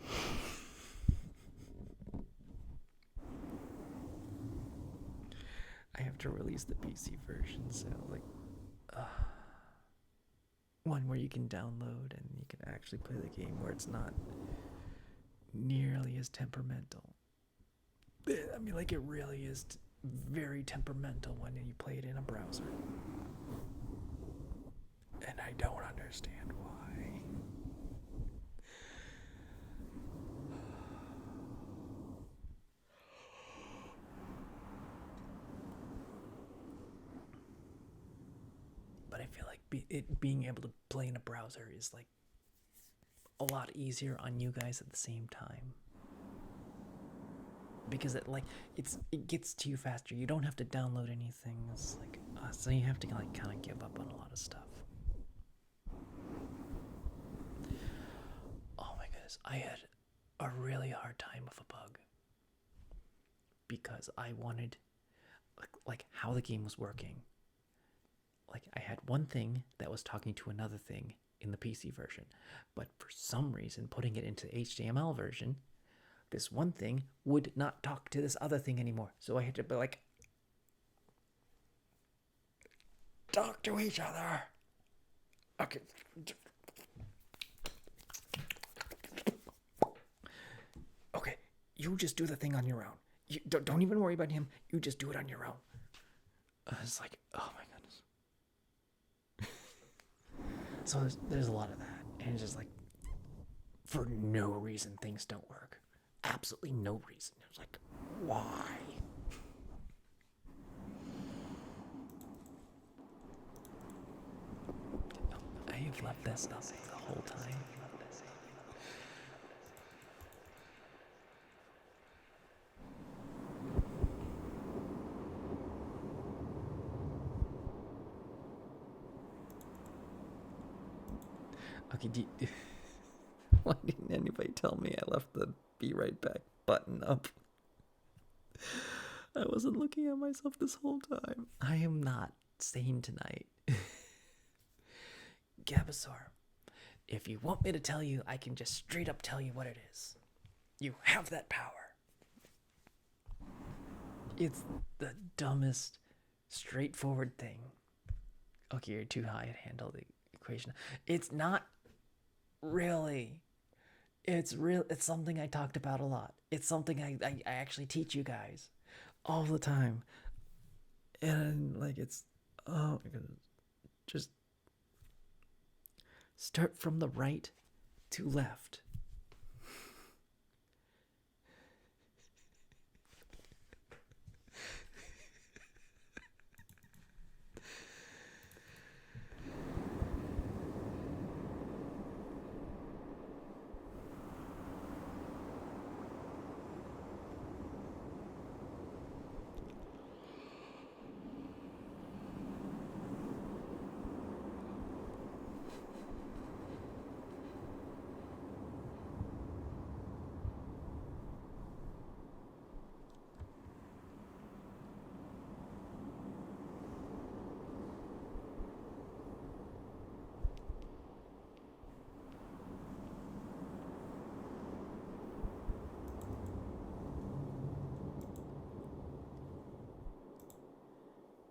I have to release the PC version, so like one where you can download and you can actually play the game where it's not nearly as temperamental. I mean, like, it really is very temperamental when you play it in a browser. And I don't understand why. feel like being able to play in a browser is like a lot easier on you guys at the same time. Because it gets to you faster. You don't have to download anything. It's like so you have to like kind of give up on a lot of stuff. Oh my goodness, I had a really hard time with a bug because I wanted like how the game was working. Like I had one thing that was talking to another thing in the PC version, but for some reason putting it into the HTML version, this one thing would not talk to this other thing anymore. So I had to be like, talk to each other. Okay. Okay, you just do the thing on your own. You don't even worry about him. You just do it on your own. It's like, oh my goodness. So there's a lot of that. And it's just like, for no reason, things don't work. Absolutely no reason. It was like, why? I have left this up the whole time. Okay, why didn't anybody tell me I left the be right back button up? I wasn't looking at myself this whole time. I am not sane tonight. Gabasaur, if you want me to tell you, I can just straight up tell you what it is. You have that power. It's the dumbest, straightforward thing. Okay, you're too high to handle the equation. It's not really. It's real. It's something I talked about a lot. It's something I actually teach you guys all the time. And like it's, oh my goodness, just start from the right to left.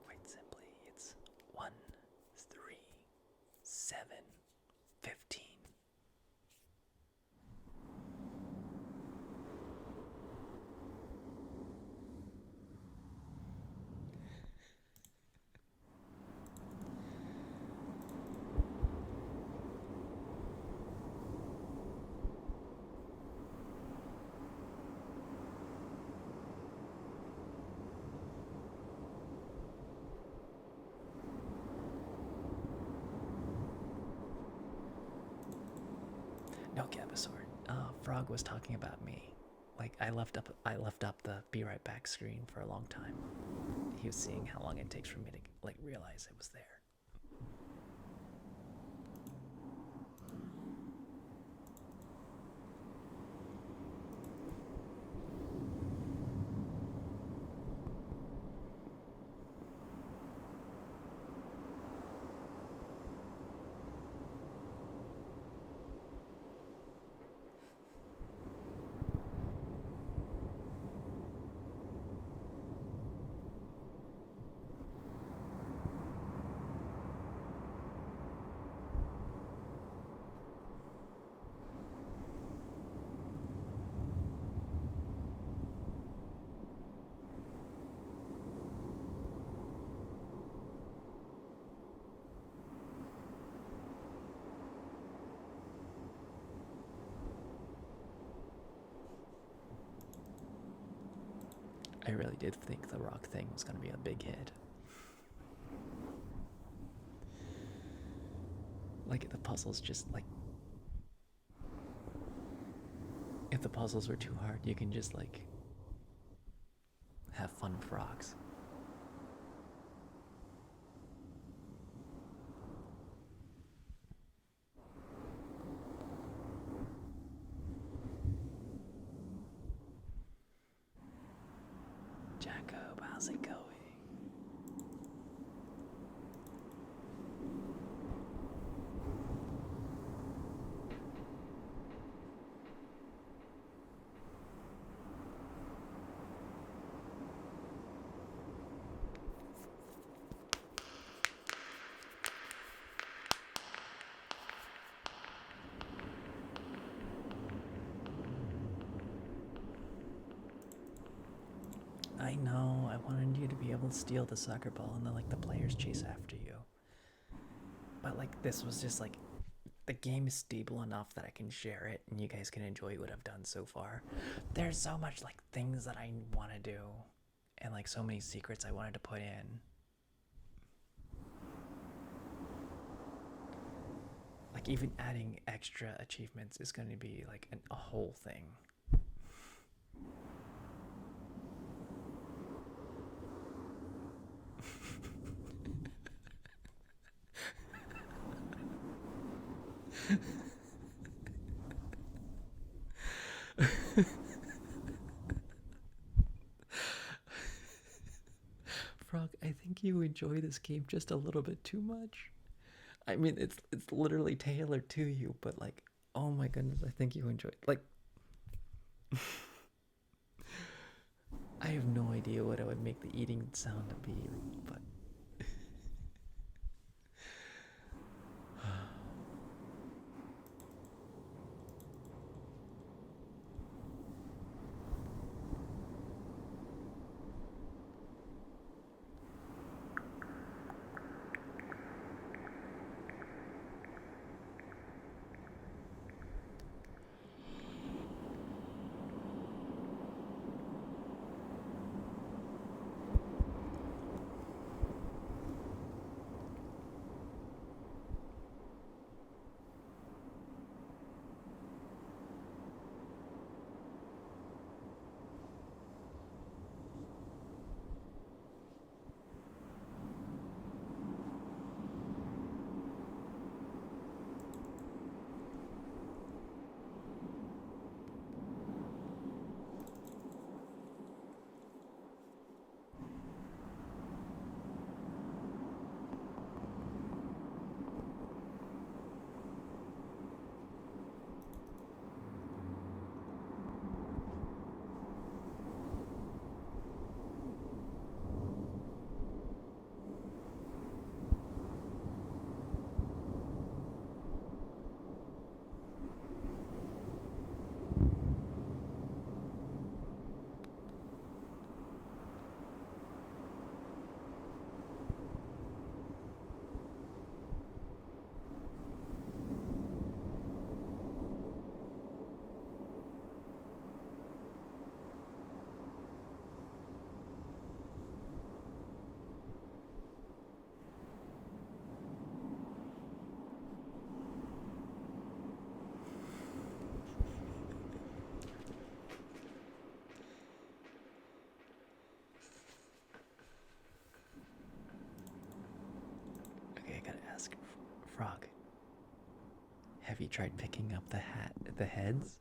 Quite simply, it's 1, 3, 7, 15. No, Gabasaur. Frog was talking about me. Like I left up the be right back screen for a long time. He was seeing how long it takes for me to like realize it was there. I really did think the rock thing was going to be a big hit. Like the puzzles just like if the puzzles were too hard, you can just like have fun with rocks. Jacob, how's it going? I know, I wanted you to be able to steal the soccer ball and then like the players chase after you. But like this was just like the game is stable enough that I can share it and you guys can enjoy what I've done so far. There's so much like things that I want to do and like so many secrets I wanted to put in. Like even adding extra achievements is going to be like a whole thing. Frog, I think you enjoy this game just a little bit too much. I mean, it's literally tailored to you, but like, oh my goodness, I think you enjoy it. Like, I have no idea what I would make the eating sound to be, but okay, I gotta ask, Frog, have you tried picking up the heads?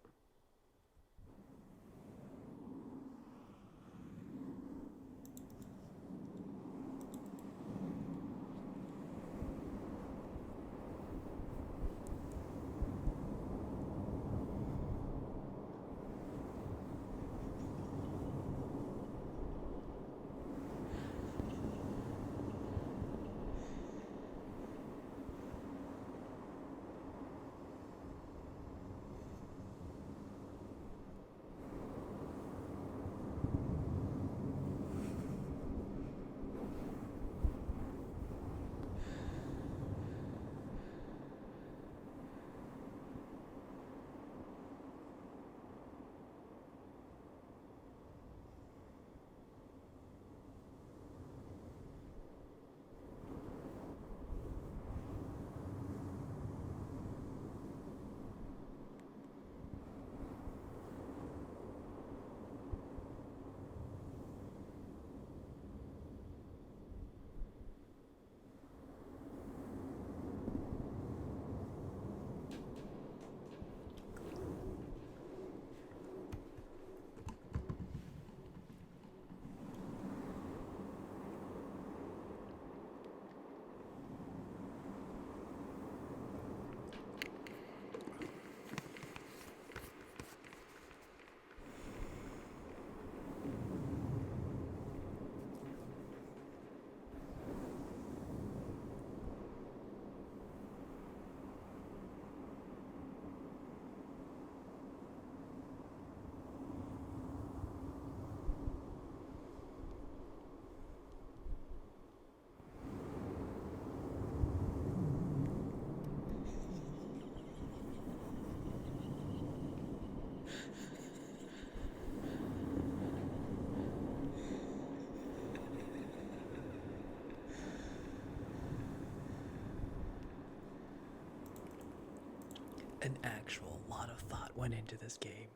an actual lot of thought went into this game.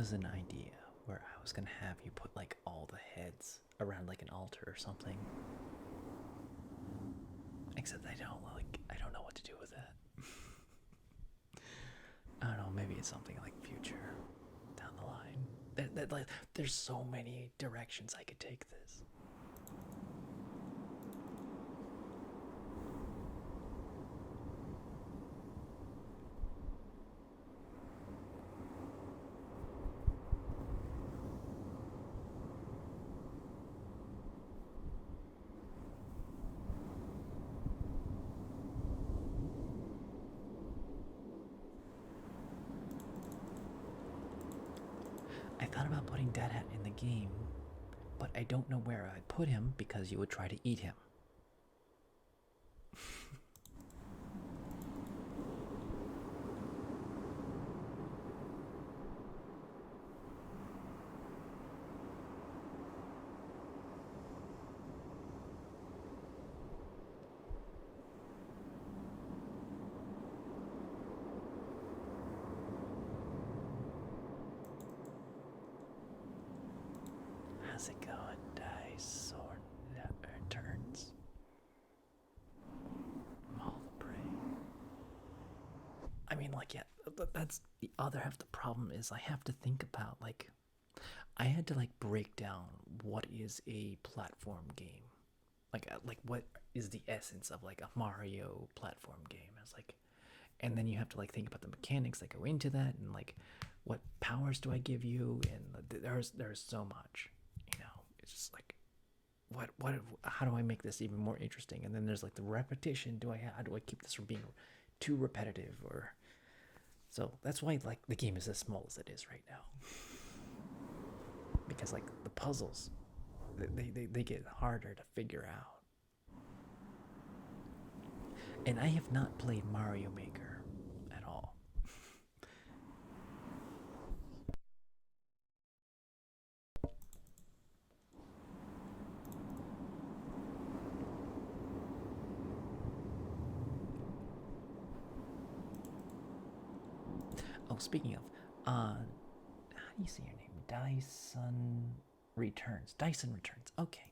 was an idea where I was gonna have you put like all the heads around like an altar or something. Except I don't know what to do with that. I don't know, maybe it's something like future down the line. Like, there's so many directions I could take this. I thought about putting Dead Hat in the game, but I don't know where I'd put him because you would try to eat him. How's it going? Dice or turns? All the prey. I mean, like, yeah, that's the other half. The problem is I have to think about, like, I had to, like, break down what is a platform game. Like what is the essence of, like, a Mario platform game? It's like, and then you have to, like, think about the mechanics that go into that, and, like, what powers do I give you? And there's so much. It's just like, how do I make this even more interesting? And then there's like the repetition. How do I keep this from being too repetitive? Or so that's why like the game is as small as it is right now, because like the puzzles, they get harder to figure out. And I have not played Mario Maker at all. Oh, speaking of, how do you say your name? Dyson Returns. Dyson Returns. Okay.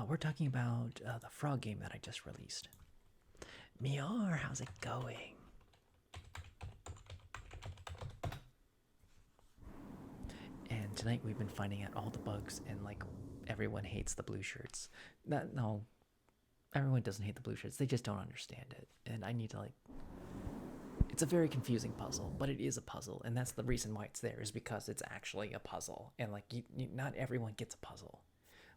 We're talking about the frog game that I just released. Miar, how's it going? And tonight we've been finding out all the bugs, and like everyone hates the blue shirts. No, everyone doesn't hate the blue shirts. They just don't understand it, and I need to like. It's a very confusing puzzle, but it is a puzzle, and that's the reason why it's there, is because it's actually a puzzle, and like not everyone gets a puzzle,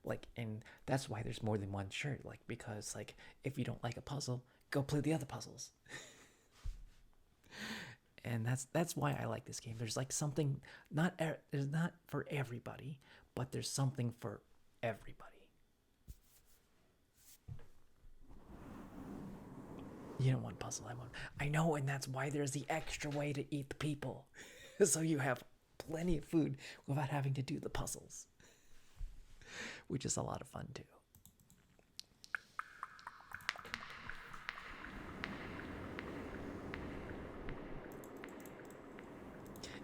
like, and that's why there's more than one shirt, like, because like if you don't like a puzzle, go play the other puzzles. And that's why I like this game. There's like something, there's not for everybody, but there's something for everybody. You don't want puzzle, I know, and that's why there's the extra way to eat the people. So you have plenty of food without having to do the puzzles, which is a lot of fun too.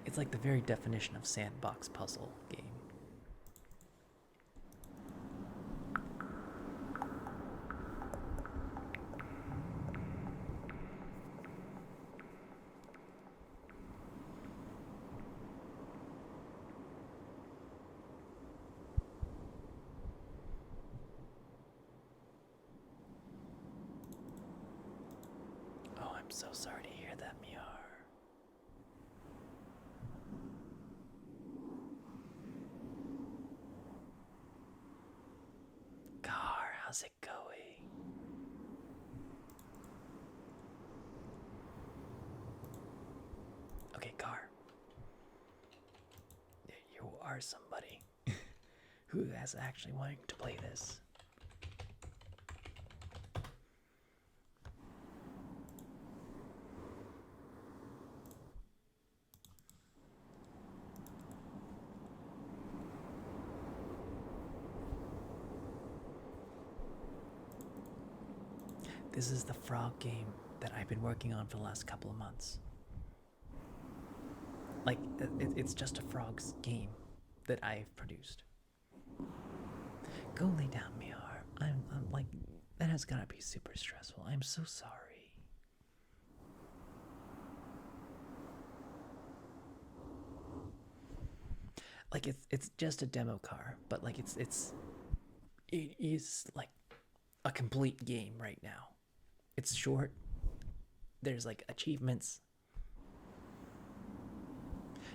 It's like the very definition of sandbox puzzle game. Oh, I'm so sorry to hear that, Miar. Car, how's it going? Okay, Car. You are somebody who has actually wanting to play this. This is the frog game that I've been working on for the last couple of months. Like it's just a frogs game that I've produced. Go lay down, Mihar. I'm like, that has gotta be super stressful. I'm so sorry. Like it's just a demo car, but like it is like a complete game right now. It's short. There's like achievements.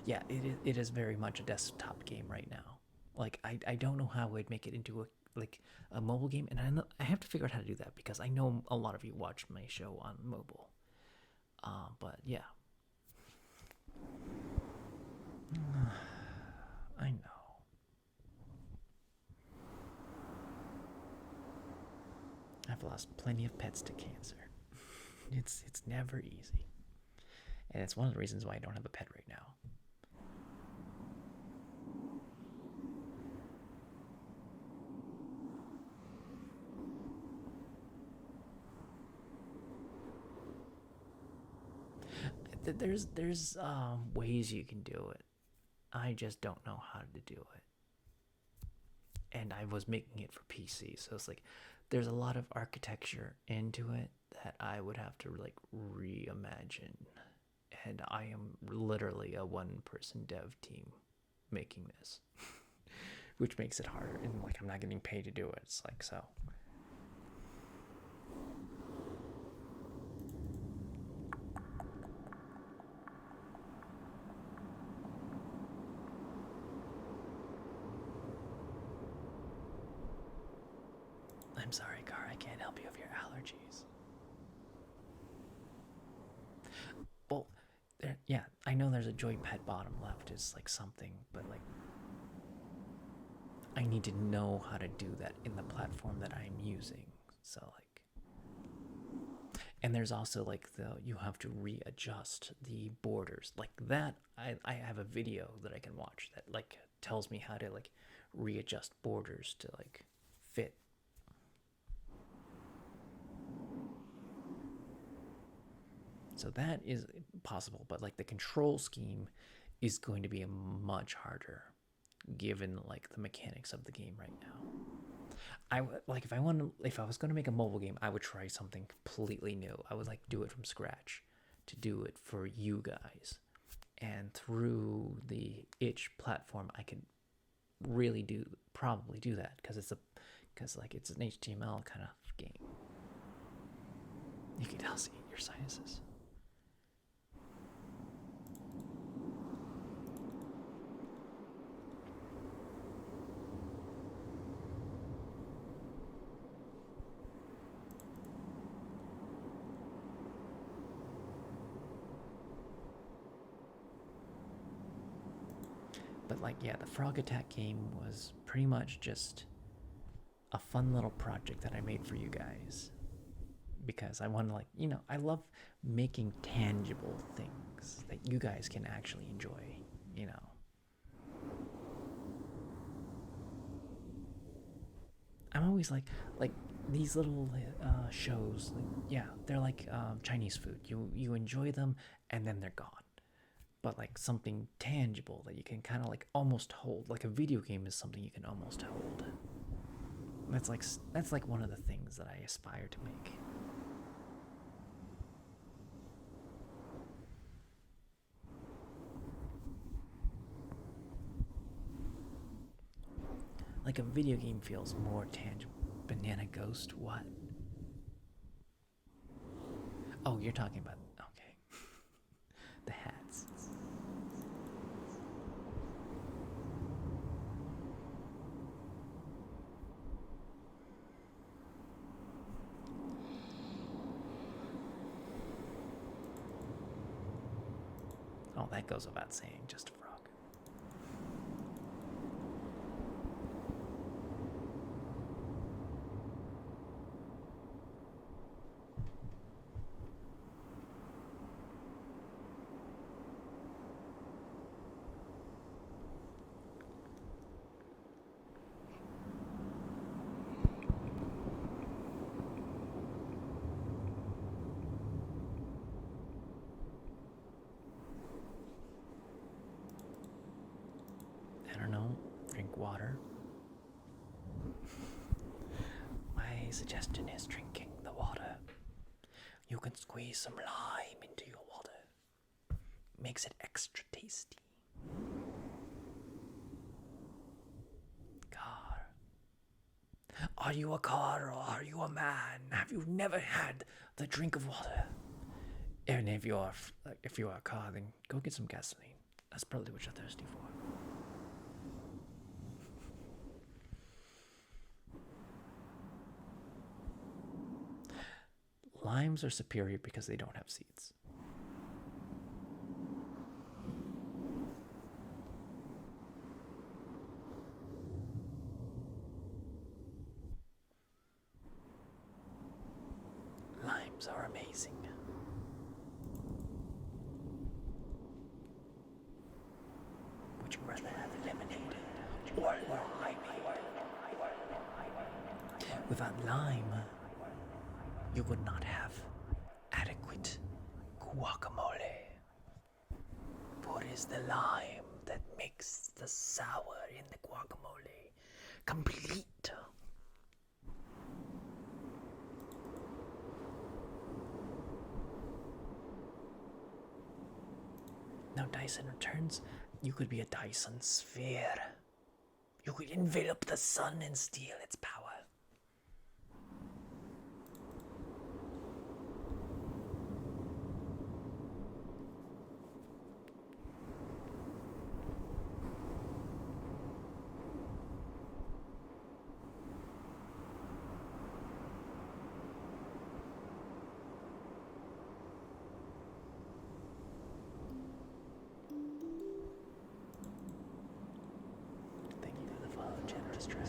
Yeah, it is very much a desktop game right now. Like I don't know how I'd make it into a mobile game, and I have to figure out how to do that because I know a lot of you watch my show on mobile. But yeah, I know. I've lost plenty of pets to cancer. It's never easy, and it's one of the reasons why I don't have a pet right now. There's ways you can do it. I just don't know how to do it. And I was making it for PC, so it's like there's a lot of architecture into it that I would have to like reimagine. And I am literally a one-person dev team making this, which makes it harder. And like I'm not getting paid to do it. It's like so. I'm sorry, Car, I can't help you with your allergies. Well, yeah, I know there's a joypad bottom left is like something, but like I need to know how to do that in the platform that I'm using. So like, and there's also like you have to readjust the borders like that. I have a video that I can watch that like tells me how to like readjust borders to like fit. So that is possible, but like the control scheme is going to be much harder given like the mechanics of the game right now. Like if I was going to make a mobile game, I would try something completely new. I would like do it from scratch to do it for you guys. And through the itch platform, I could really probably do that because it's an HTML kind of game. You can tell, see your sinuses. But like, yeah, the Frog Attack game was pretty much just a fun little project that I made for you guys. Because I want to, like, I love making tangible things that you guys can actually enjoy, you know. I'm always like these little shows, like, yeah, they're like Chinese food. You enjoy them and then they're gone. But like something tangible that you can kind of like almost hold. Like a video game is something you can almost hold. That's like one of the things that I aspire to make. Like a video game feels more tangible. Banana Ghost, what? Oh, you're talking about, okay. The hats. Oh, that goes without saying, just a frog. suggestion is drinking the water. You can squeeze some lime into your water. Makes it extra tasty. Car. Are you a car or are you a man? Have you never had the drink of water? And if you are a car, then go get some gasoline. That's probably what you're thirsty for. Limes are superior because they don't have seeds. Limes are amazing. Would you rather have lemonade or lime? Without lime, you would not have adequate guacamole. For it is the lime that makes the sour in the guacamole complete. Now, Dyson returns, you could be a Dyson sphere. You could envelop the sun and steal its power. Thank you for the follow, generous dragon.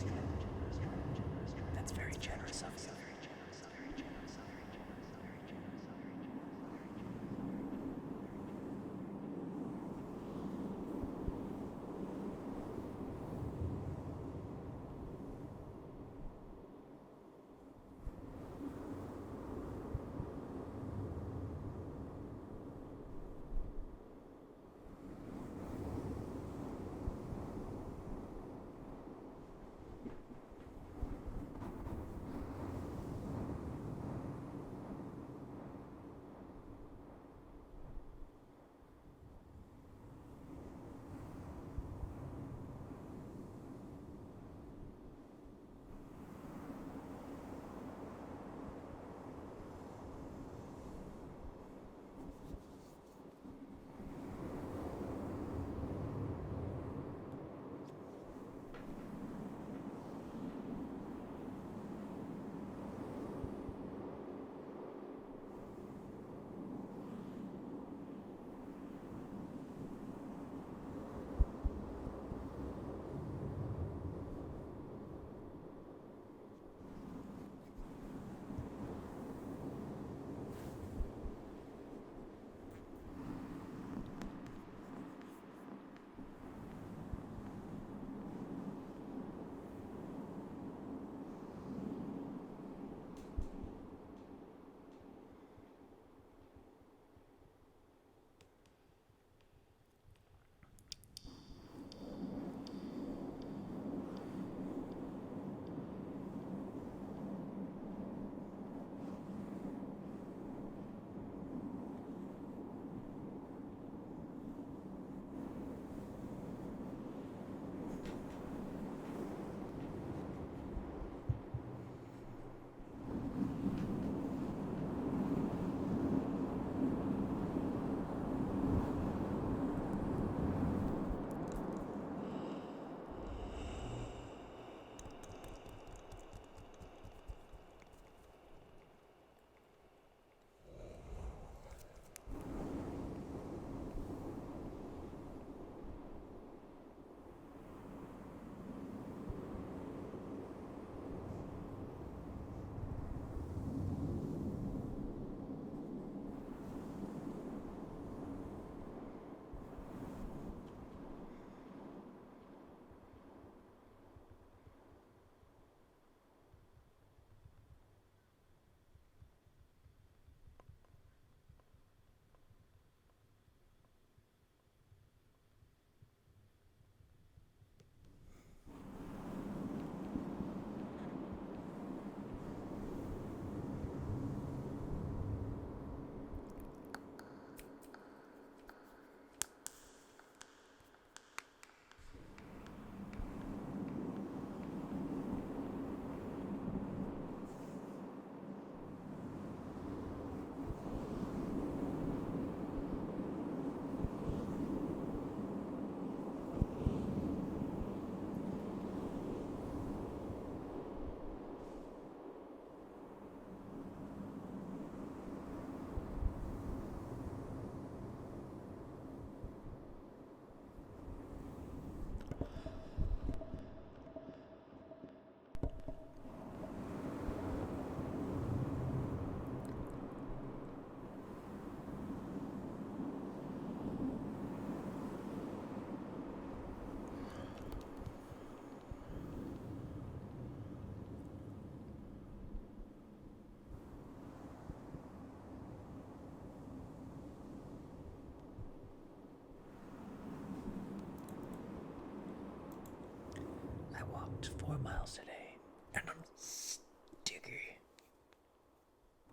walked 4 miles today, and I'm sticky.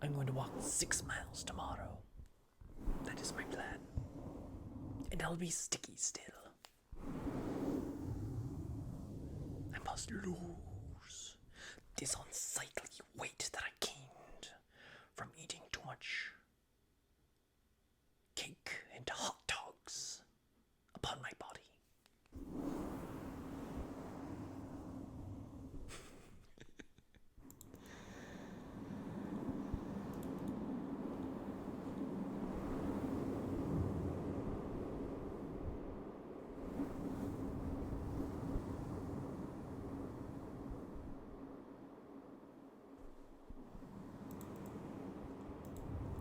I'm going to walk 6 miles tomorrow. That is my plan. And I'll be sticky still. I must lose this unsightly weight that I gained from eating too much cake and hot dogs upon my body.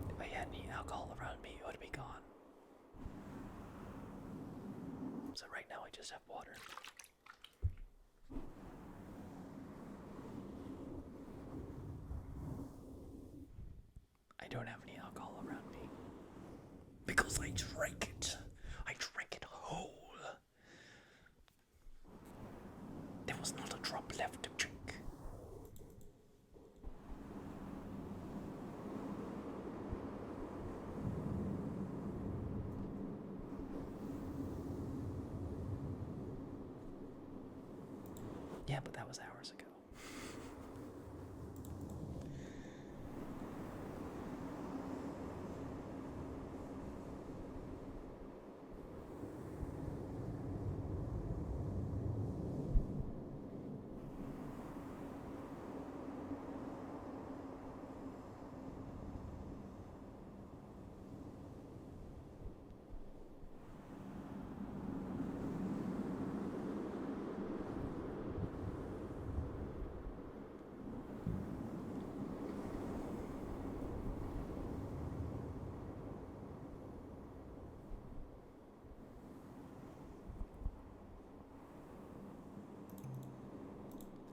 If I had any alcohol around me, it would be gone. So right now I just have water. I don't have any alcohol around me. Because I drank it. I drank it whole. There was not a drop left to drink. Yeah, but that was hours ago.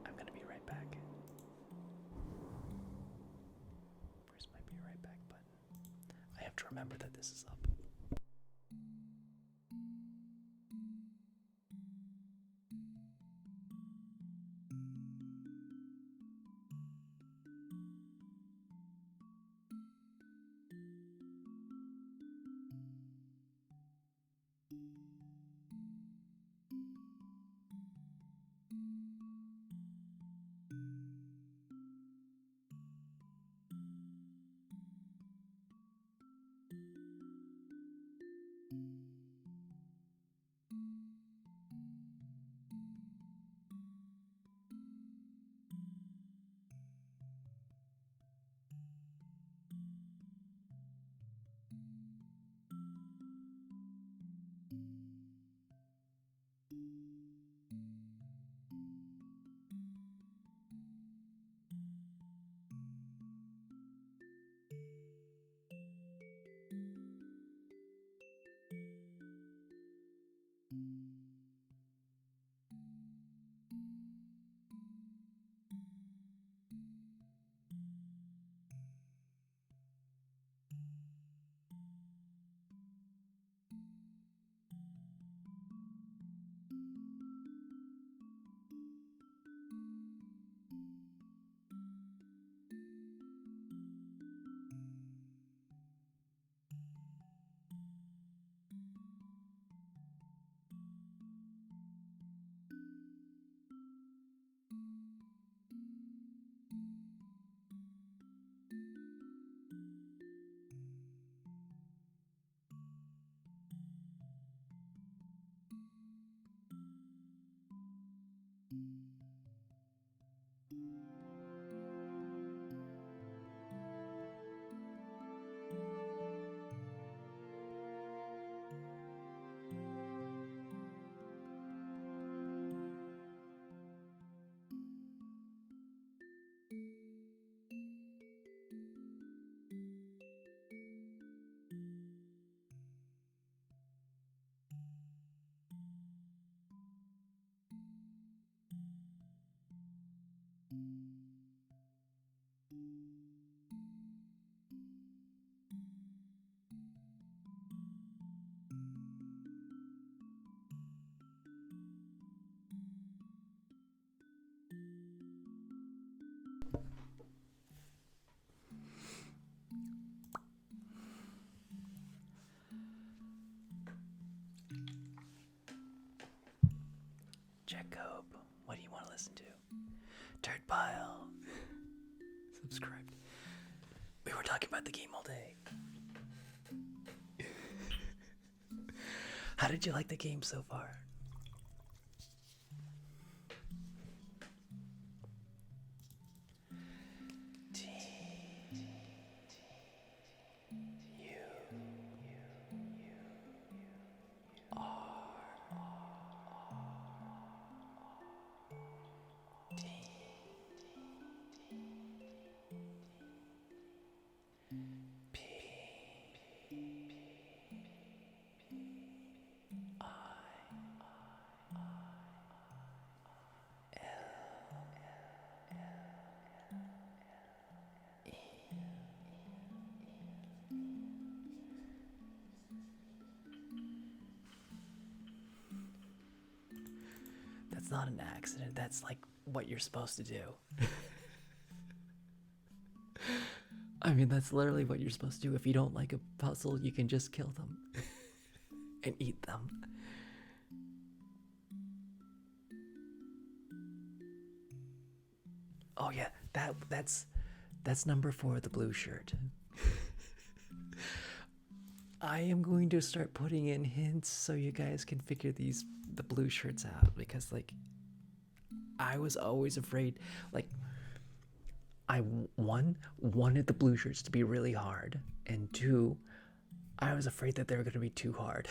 I'm gonna be right back. Where's my be right back button? I have to remember that this is up. Jacob, what do you want to listen to? Dirt Pile. Subscribed. We were talking about the game all day. How did you like the game so far? That's not an accident. That's like what you're supposed to do. I mean, that's literally what you're supposed to do. If you don't like a puzzle, you can just kill them and eat them. Oh yeah, that's number 4, the blue shirt. I am going to start putting in hints so you guys can figure the blue shirts out, because like I was always afraid, like I wanted the blue shirts to be really hard, and 2, I was afraid that they were going to be too hard.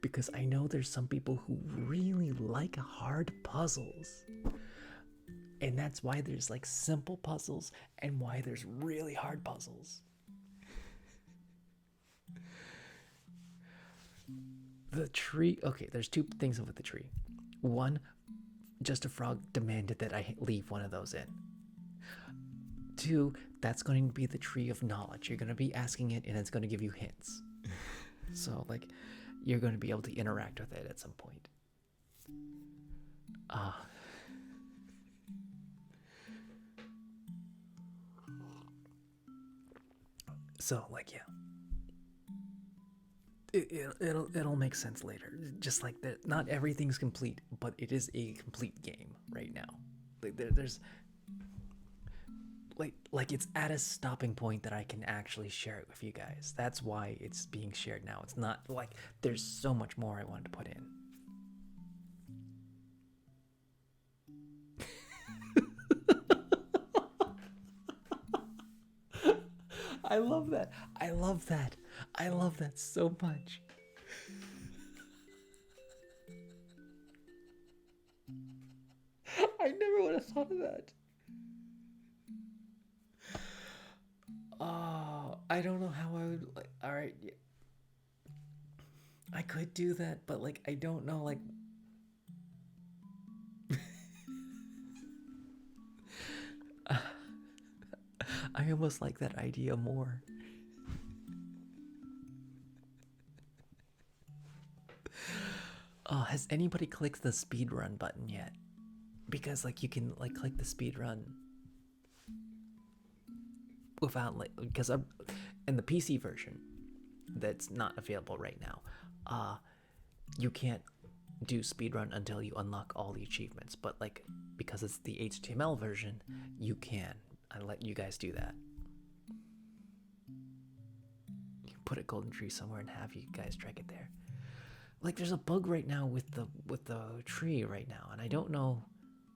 Because I know there's some people who really like hard puzzles. And that's why there's like simple puzzles and why there's really hard puzzles. The tree, okay, there's 2 things with the tree. 1, Just a Frog demanded that I leave one of those in. 2, that's going to be the tree of knowledge. You're going to be asking it and it's going to give you hints. So like you're going to be able to interact with it at some point. So like, yeah. It'll make sense later. Just like that, not everything's complete, but it is a complete game right now. Like there's like it's at a stopping point that I can actually share it with you guys. That's why it's being shared now. It's not like there's so much more I wanted to put in. I love that. I love that. I love that so much. I never would have thought of that. Oh, I don't know how I would like. All right, yeah. I could do that, but like I don't know, like. I almost like that idea more. Has anybody clicked the speedrun button yet? Because like you can like click the speedrun without like, because I'm in the PC version that's not available right now. You can't do speedrun until you unlock all the achievements, but like because it's the HTML version, you can. I let you guys do that. You can put a golden tree somewhere and have you guys drag it there. Like there's a bug right now with the tree right now, and I don't know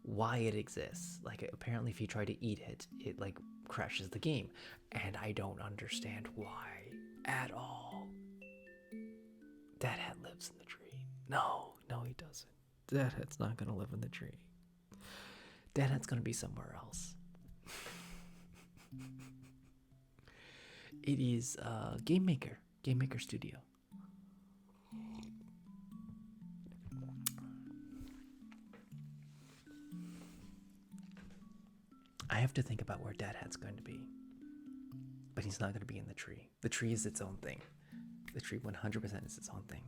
why it exists. Like apparently if you try to eat it, it like crashes the game, and I don't understand why at all. Dad Hat lives in the tree. No, he doesn't. Dad Hat's not gonna live in the tree. Dad Hat's gonna be somewhere else. It is Game Maker Studio. I have to think about where Dad Hat's going to be. But he's not going to be in the tree. The tree is its own thing. The tree 100% is its own thing.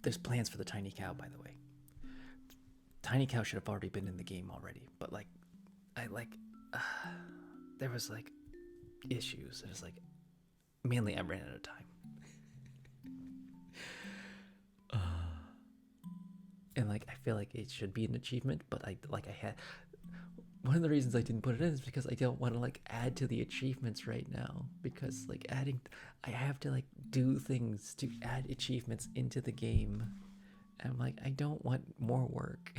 There's plans for the tiny cow, by the way. Tiny cow should have already been in the game already. But like, there was like issues. It was like, mainly I ran out of time. And like I feel like it should be an achievement, but I had one of the reasons I didn't put it in is because I don't want to like add to the achievements right now, because like adding I have to like do things to add achievements into the game. And I'm like, I don't want more work.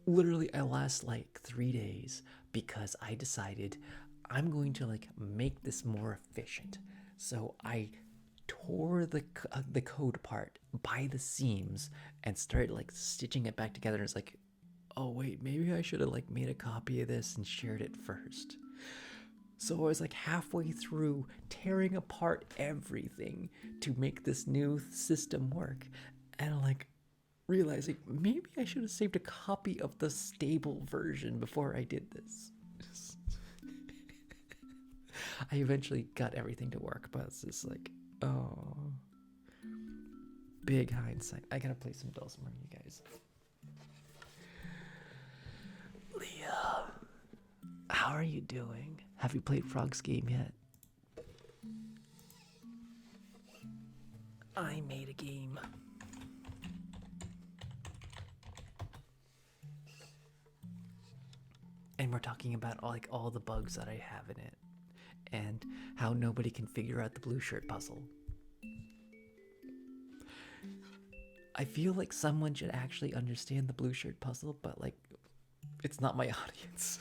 Literally, I last like 3 days because I decided I'm going to like make this more efficient. So I tore the code part by the seams and started like stitching it back together. And it's like, oh wait, maybe I should have like made a copy of this and shared it first. So I was like halfway through tearing apart everything to make this new system work. And I'm like realizing maybe I should have saved a copy of the stable version before I did this. I eventually got everything to work, but it's just like, oh. Big hindsight. I gotta play some Dulcimer, you guys. Leah, how are you doing? Have you played Frog's game yet? I made a game. And we're talking about like all the bugs that I have in it and how nobody can figure out the blue shirt puzzle. I feel like someone should actually understand the blue shirt puzzle, but like it's not my audience.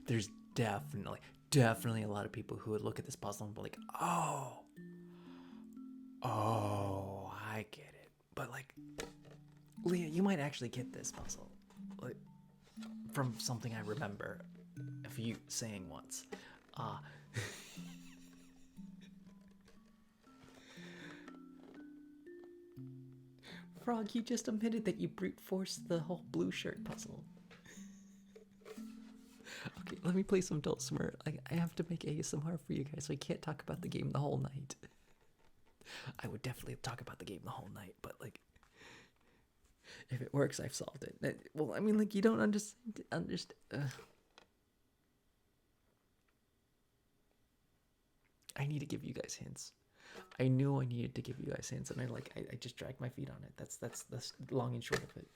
There's definitely a lot of people who would look at this puzzle and be like, oh, I get it. But like, Leah, you might actually get this puzzle, like from something I remember of you saying once. Frog, you just admitted that you brute forced the whole blue shirt puzzle. Okay, let me play some Dulcimer. I have to make ASMR for you guys, so I can't talk about the game the whole night. I would definitely talk about the game the whole night, but like, if it works, I've solved it. Well, I mean, like, you don't understand. I need to give you guys hints. I knew I needed to give you guys hints, and I just dragged my feet on it. That's long and short of it.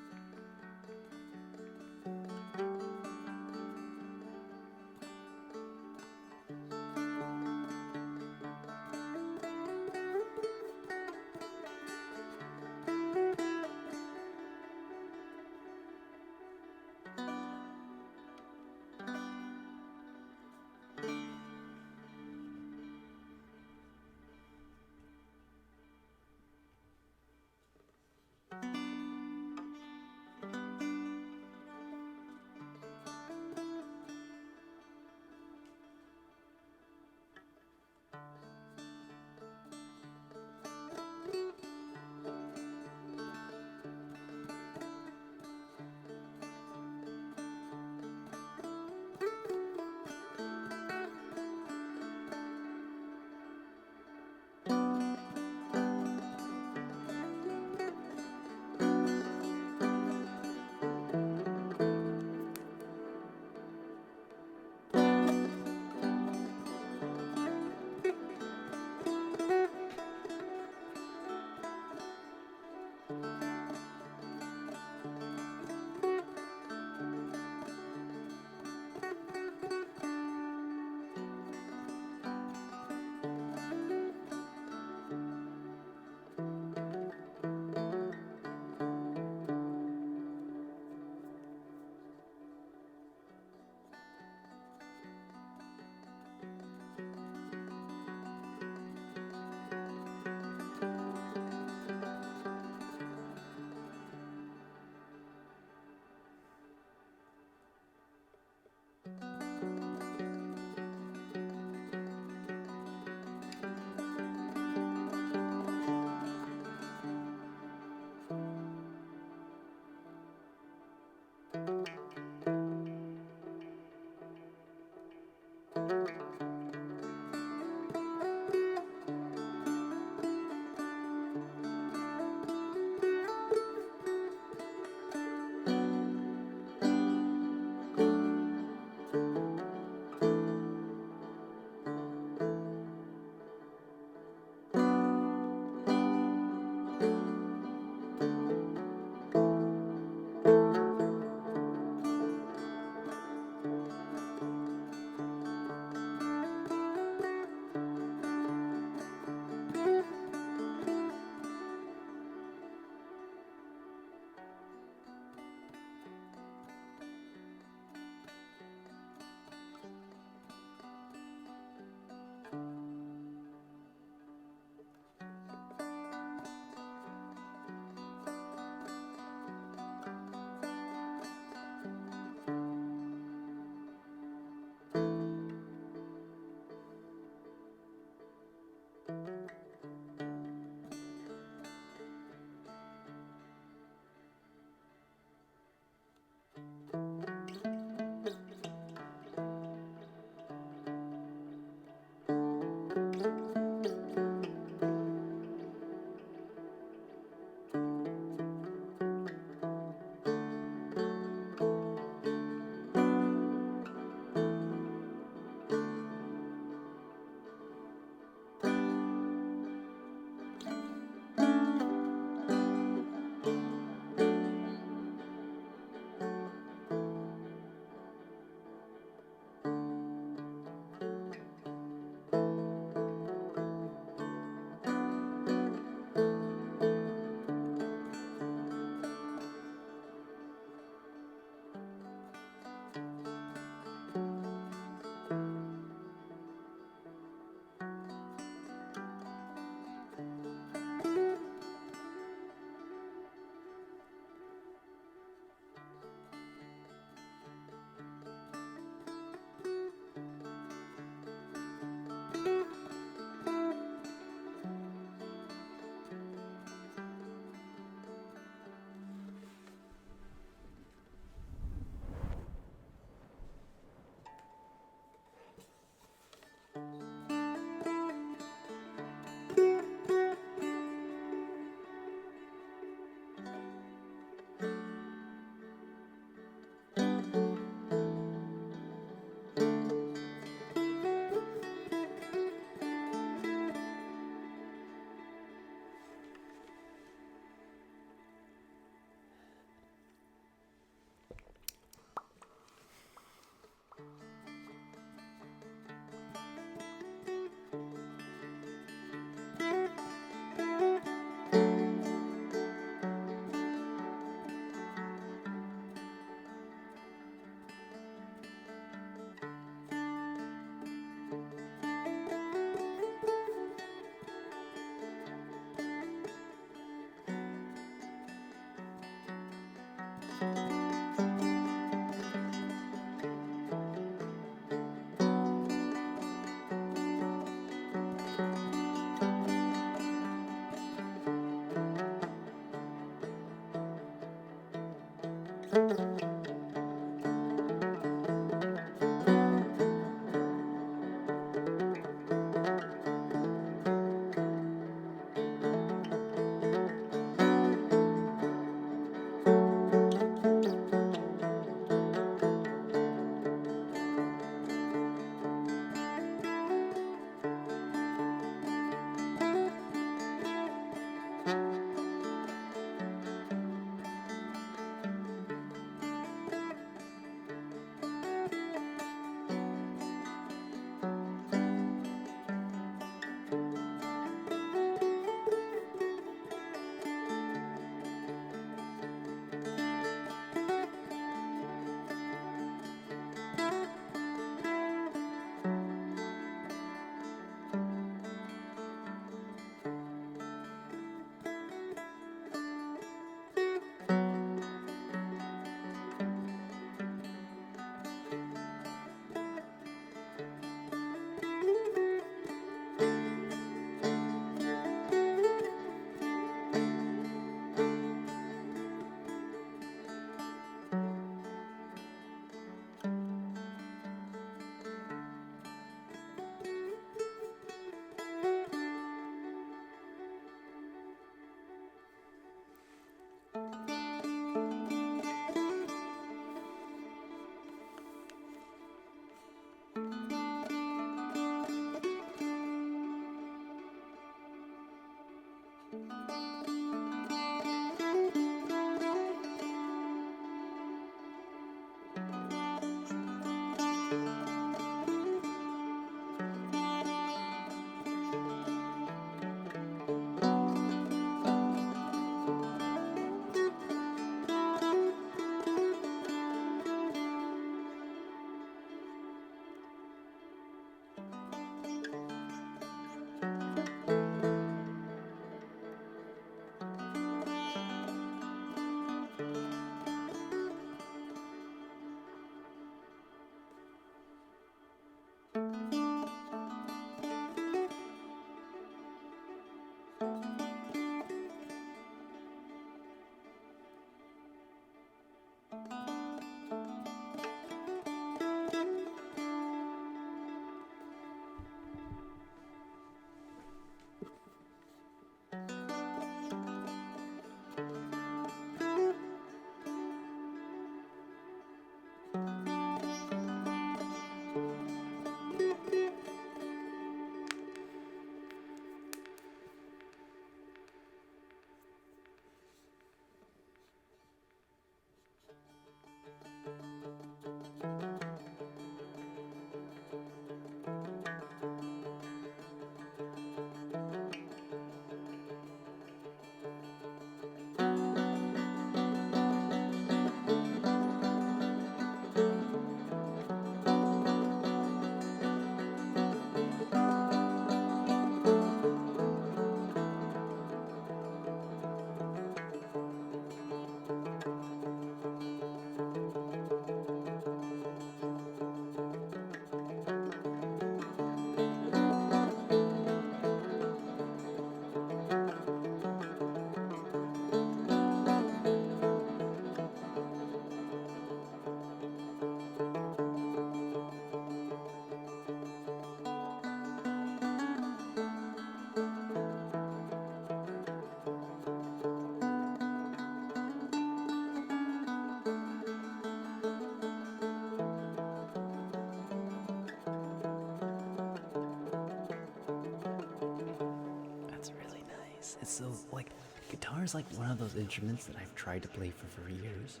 That's really nice. It's so like guitar is like one of those instruments that I've tried to play for years,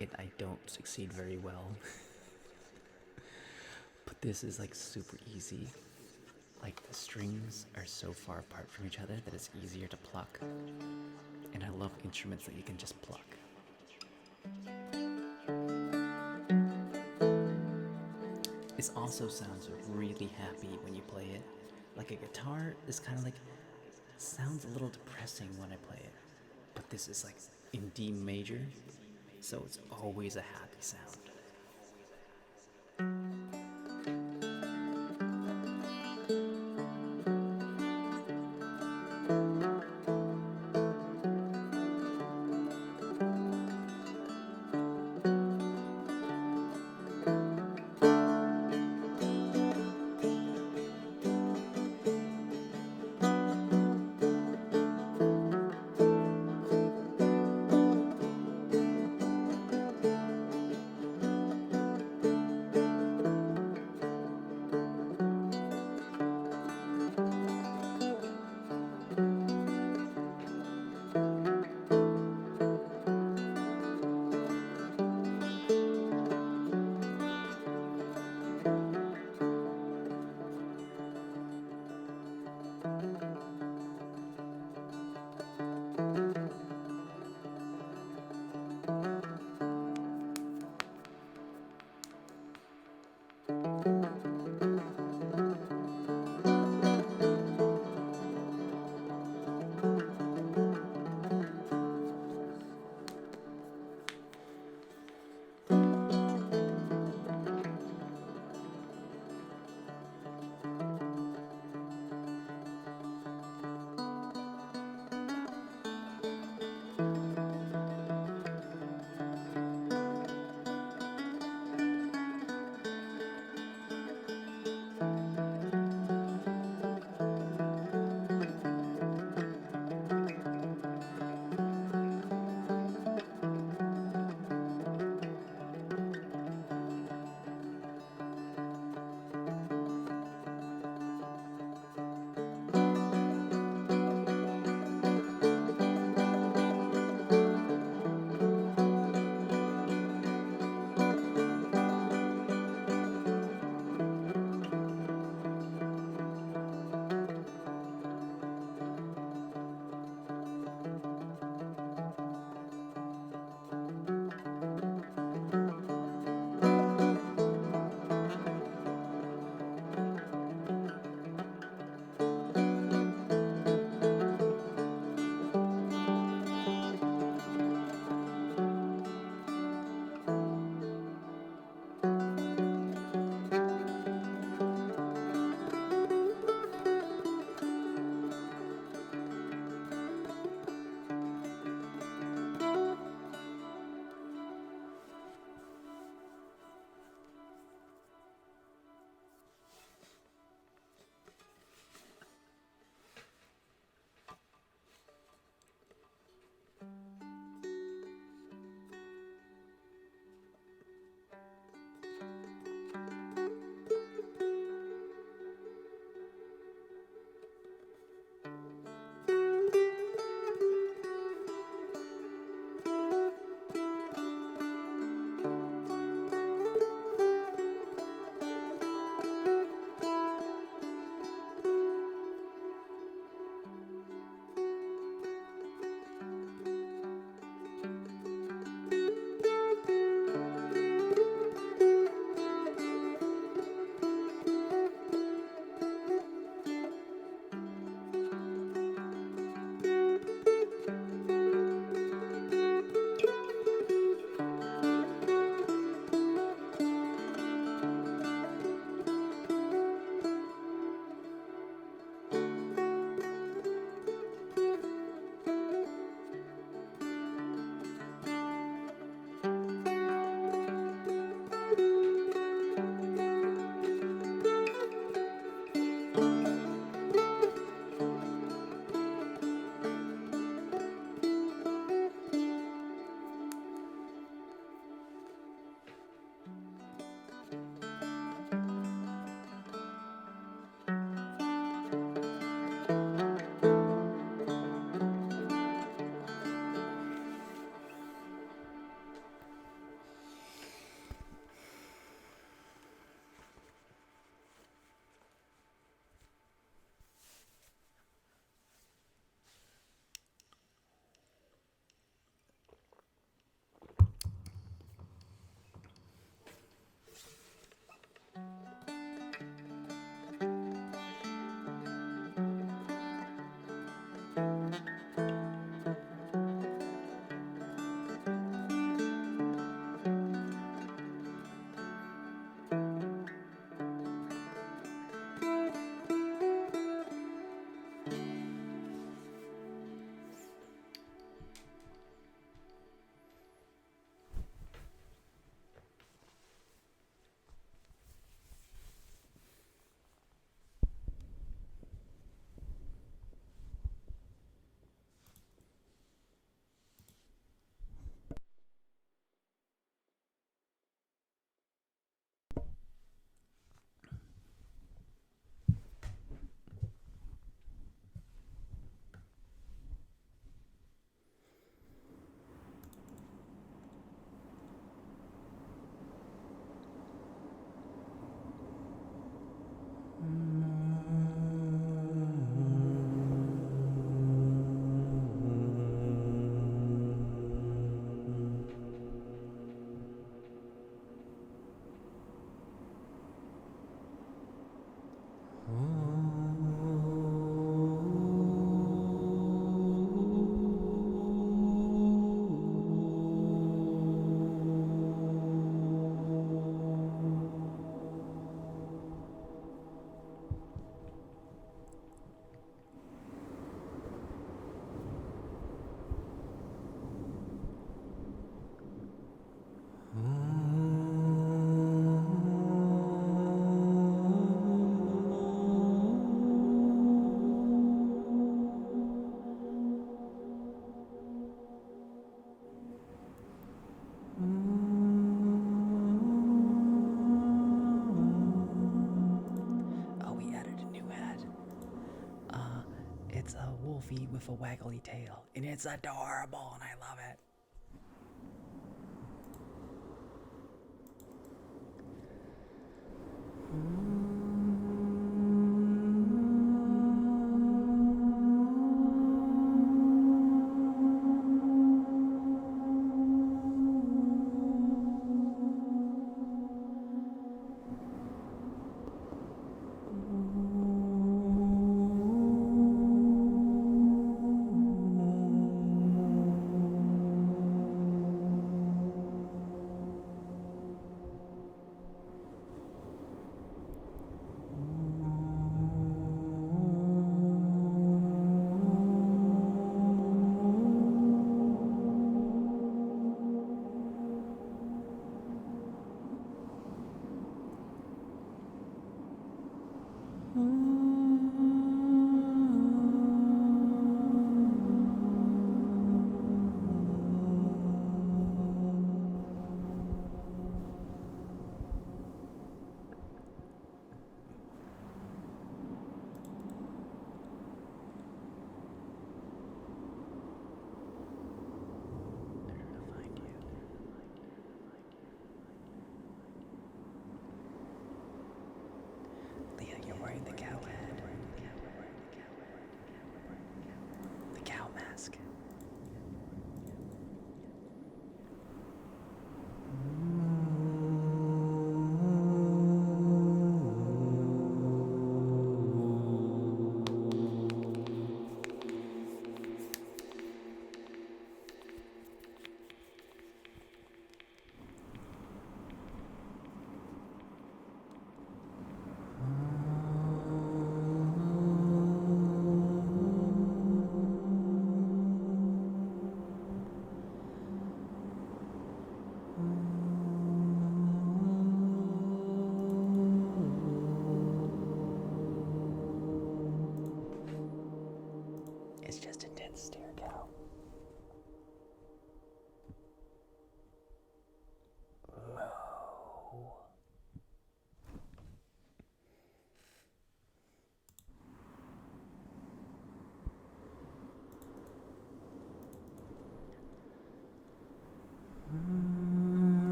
and I don't succeed very well. But this is like super easy. Like the strings are so far apart from each other that it's easier to pluck. And I love instruments that you can just pluck. It also sounds really happy when you play it. Like a guitar is kind of like, sounds a little depressing when I play it. But this is like in D major, so it's always a happy sound. beautiful waggly tail, and it's adorable, and I love it.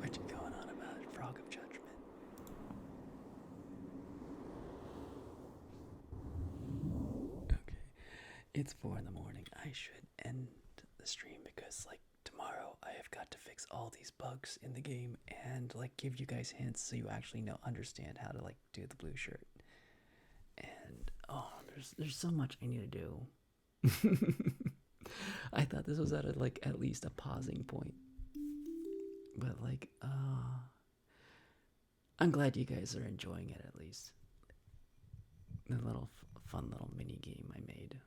What you going on about, Frog of Judgment? Okay. It's 4 in the morning. I should end the stream because, like, tomorrow I have got to fix all these bugs in the game and, like, give you guys hints so you actually understand how to, like, do the blue shirt. And, oh, there's so much I need to do. I thought this was at least a pausing point. But, like, I'm glad you guys are enjoying it at least. The little fun little mini game I made.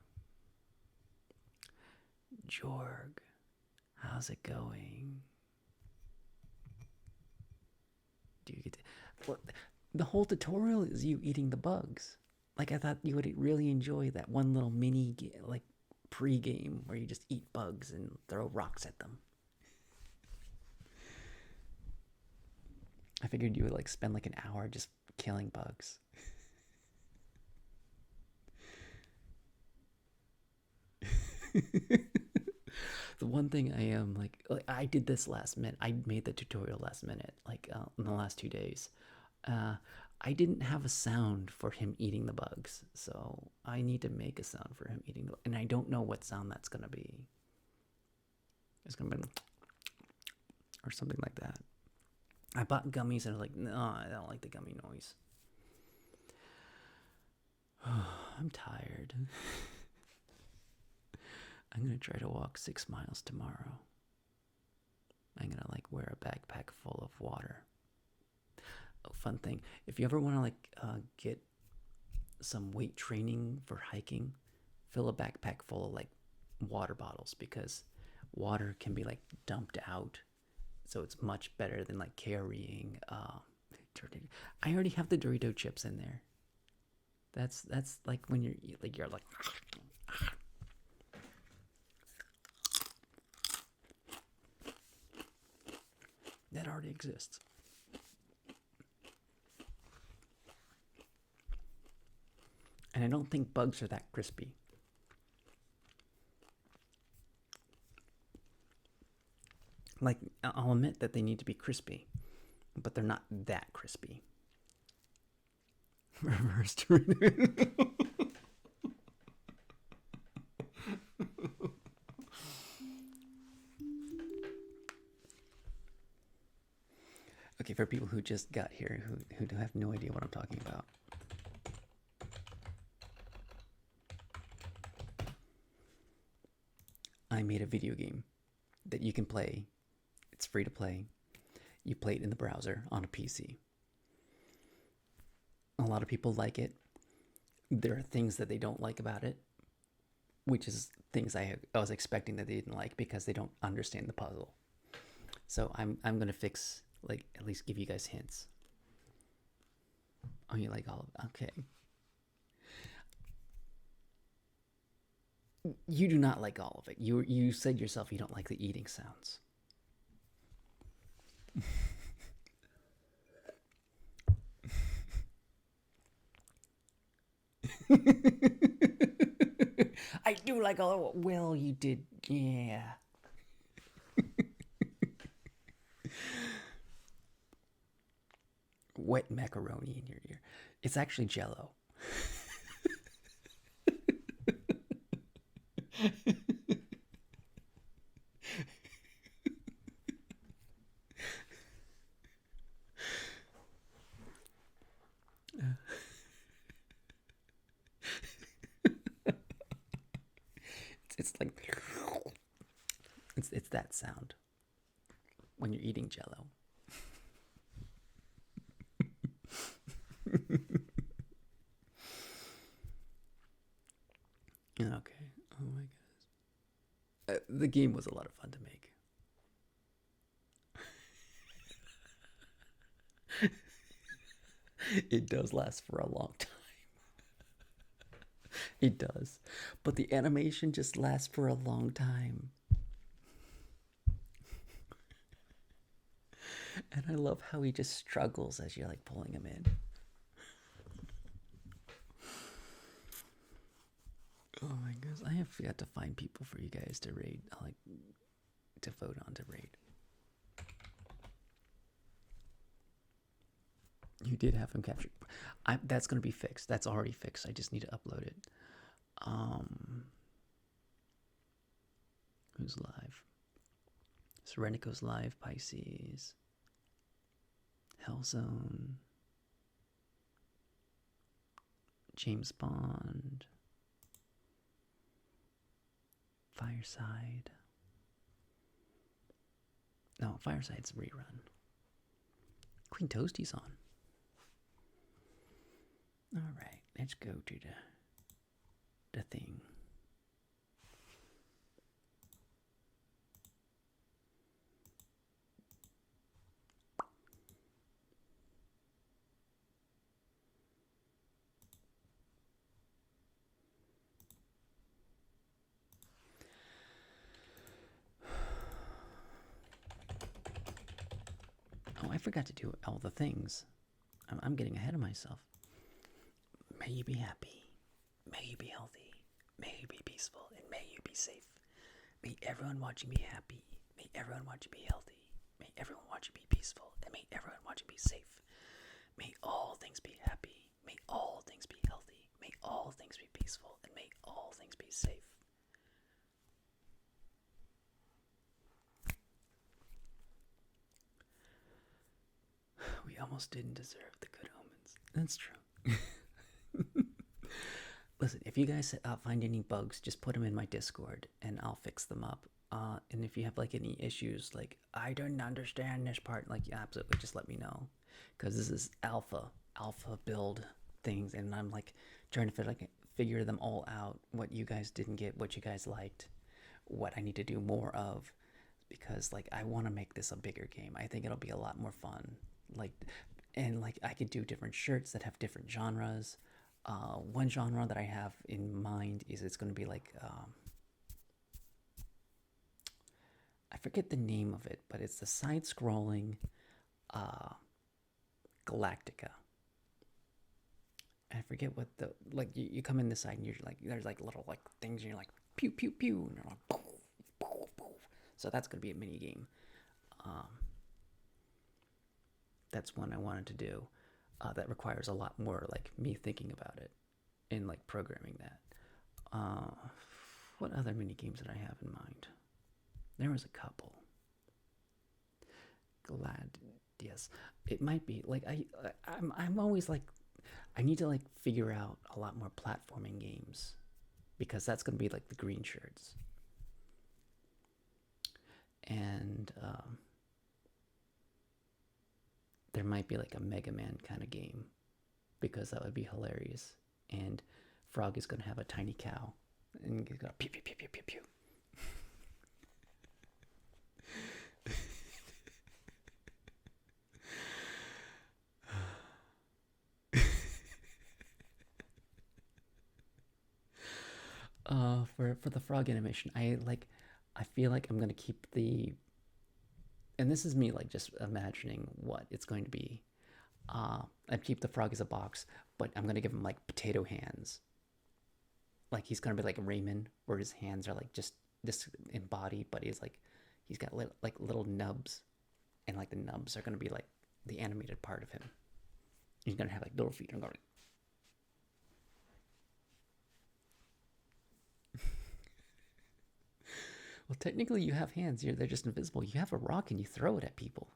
Jorg, how's it going? Do you get to, well, the whole tutorial is you eating the bugs. Like, I thought you would really enjoy that one little mini like pre-game where you just eat bugs and throw rocks at them. I figured you would like spend like an hour just killing bugs. The one thing I am like I did this last minute. I made the tutorial last minute, like in the last 2 days. I didn't have a sound for him eating the bugs, so I need to make a sound for him eating the, and I don't know what sound that's gonna be. It's gonna be or something like that. I bought gummies and I was like, no, I don't like the gummy noise. I'm tired. I'm gonna try to walk 6 miles tomorrow. I'm gonna like wear a backpack full of water. Oh, fun thing. If you ever want to get some weight training for hiking, fill a backpack full of like water bottles because water can be like dumped out, so it's much better than like carrying. I already have the Dorito chips in there. That's like when you're like. That already exists. And I don't think bugs are that crispy. Like, I'll admit that they need to be crispy, but they're not that crispy. Reverse Dorito. Okay, for people who just got here, who have no idea what I'm talking about. I made a video game that you can play. It's free to play. You play it in the browser on a PC. A lot of people like it. There are things that they don't like about it, which is things I was expecting that they didn't like because they don't understand the puzzle. So I'm gonna fix, like, at least give you guys hints. Oh, you like all of it? Okay. You do not like all of it. You said yourself you don't like the eating sounds. I do like all of it. Well, you did, yeah. Wet macaroni in your ear. It's actually Jello. It's like it's that sound when you're eating Jello. Okay. Oh my goodness. The game was a lot of fun to make. It does last for a long time. It does. But the animation just lasts for a long time. And I love how he just struggles as you're like pulling him in. Oh my goodness. I have got to find people for you guys to raid. Like to vote on to raid. You did have him captured. That's gonna be fixed. That's already fixed. I just need to upload it. Who's live? Serenico's live. Pisces. Hellzone. James Bond. Fireside. No, Fireside's a rerun. Queen Toasty's on. Alright, let's go to the thing. Oh, I forgot to do all the things. I'm getting ahead of myself. May you be happy. May you be healthy. May you be peaceful. And may you be safe. May everyone watching be happy. May everyone watching be healthy. May everyone watching be peaceful. And may everyone watching be safe. May all things be happy. May all things be healthy. May all things be peaceful. And may all things be safe. We almost didn't deserve the good omens. That's true. Listen, if you guys find any bugs, just put them in my Discord and I'll fix them up. And if you have like any issues, like I don't understand this part, like yeah, absolutely, just let me know, because this is alpha build things, and I'm like trying to figure them all out. What you guys didn't get, what you guys liked, what I need to do more of, because like I want to make this a bigger game. I think it'll be a lot more fun. Like, and like I could do different shirts that have different genres. One genre that I have in mind is it's going to be like I forget the name of it, but it's the side-scrolling uh, Galactica. I forget what the like. You come in this side and you're like, there's like little like things, and you're like pew pew pew, and you're like poof, poof, poof. So that's gonna be a mini game. Um, that's one I wanted to do. That requires a lot more like me thinking about it and like programming that. Uh, what other mini games did I have in mind? There was a couple. Glad, yes, it might be like I'm always like I need to like figure out a lot more platforming games, because that's gonna be like the green shirts, and there might be like a Mega Man kind of game, because that would be hilarious. And Frog is gonna have a tiny cow, and he's gonna pew pew pew pew pew pew. For the frog animation, I feel like I'm gonna keep the, and this is me like just imagining what it's going to be. I'd keep the frog as a box, but I'm gonna give him like potato hands. Like he's gonna be like Raymond, where his hands are like just this in body, but he's got like little nubs, and like the nubs are gonna be like the animated part of him. He's gonna have like little feet and going. Well, technically, you have hands. They're just invisible. You have a rock and you throw it at people.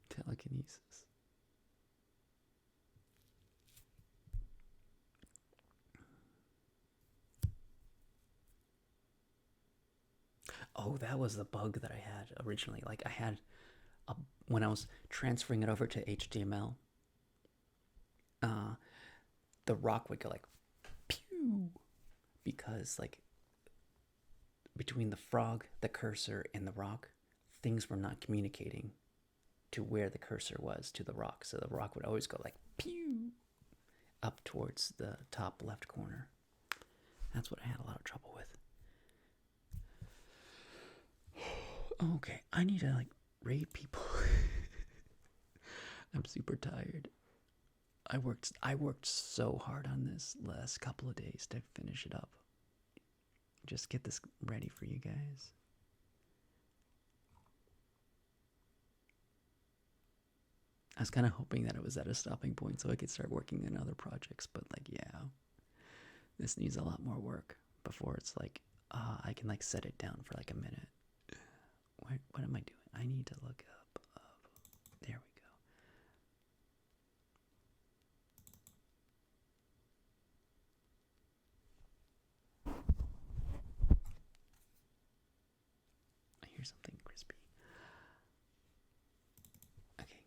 Telekinesis. Oh, that was the bug that I had originally. Like I had a, when I was transferring it over to HTML, uh, the rock would go like pew, because like between the frog, the cursor, and the rock, things were not communicating to where the cursor was to the rock. So the rock would always go like pew up towards the top left corner. That's what I had a lot of trouble with. Okay, I need to like raid people. I'm super tired. I worked so hard on this last couple of days to finish it up. Just get this ready for you guys. I was kind of hoping that it was at a stopping point so I could start working on other projects, but like yeah, this needs a lot more work before it's like I can like set it down for like a minute. What am I doing? I need to look up. There we go. I hear something crispy. Okay.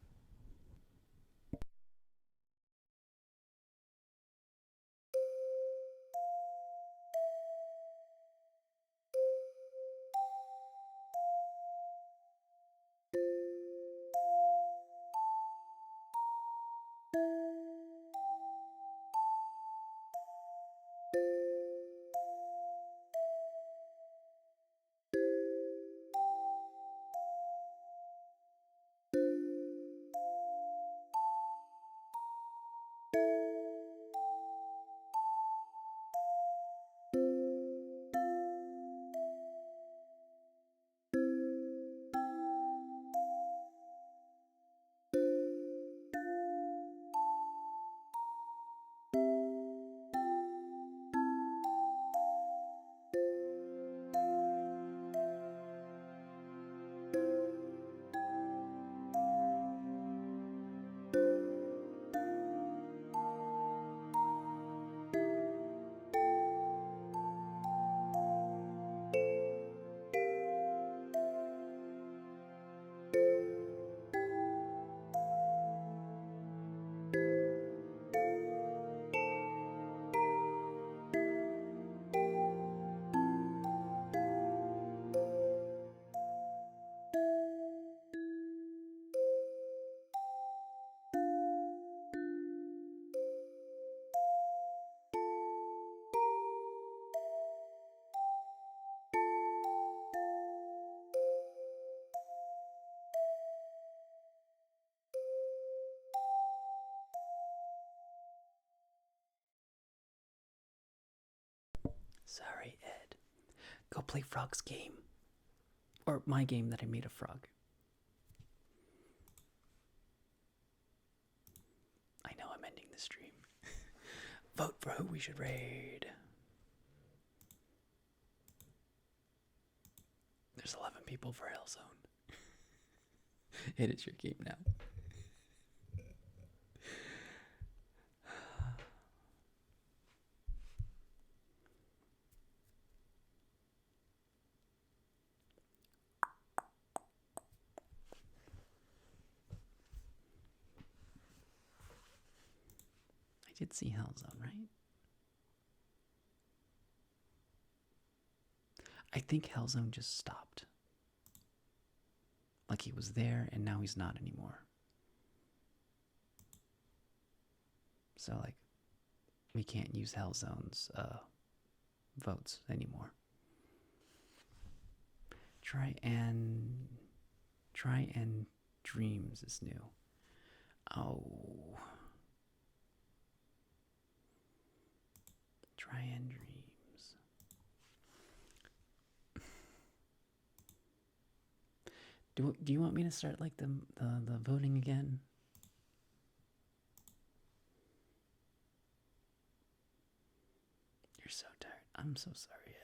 play Frog's game. Or my game that I made a frog. I know I'm ending the stream. Vote for who we should raid. There's 11 people for Hellzone. It is your game now. I did see Hellzone, right? I think Hellzone just stopped. Like he was there and now he's not anymore. So like we can't use Hellzone's votes anymore. Try and Dreams is new. Oh. Try and Dreams. Do you want me to start like the voting again? You're so tired. I'm so sorry, Ed.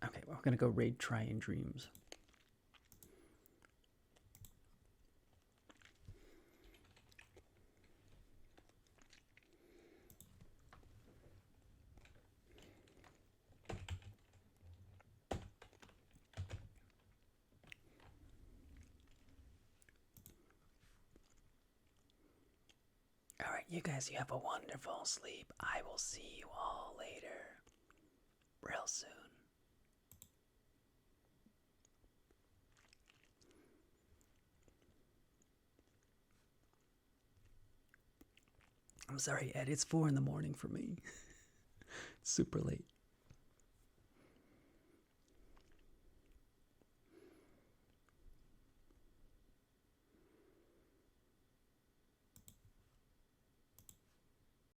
Okay, we're gonna go raid Try and Dreams. All right, you guys, you have a wonderful sleep. I will see you all later. Real soon. I'm sorry, Ed. It's 4 in the morning for me. It's super late.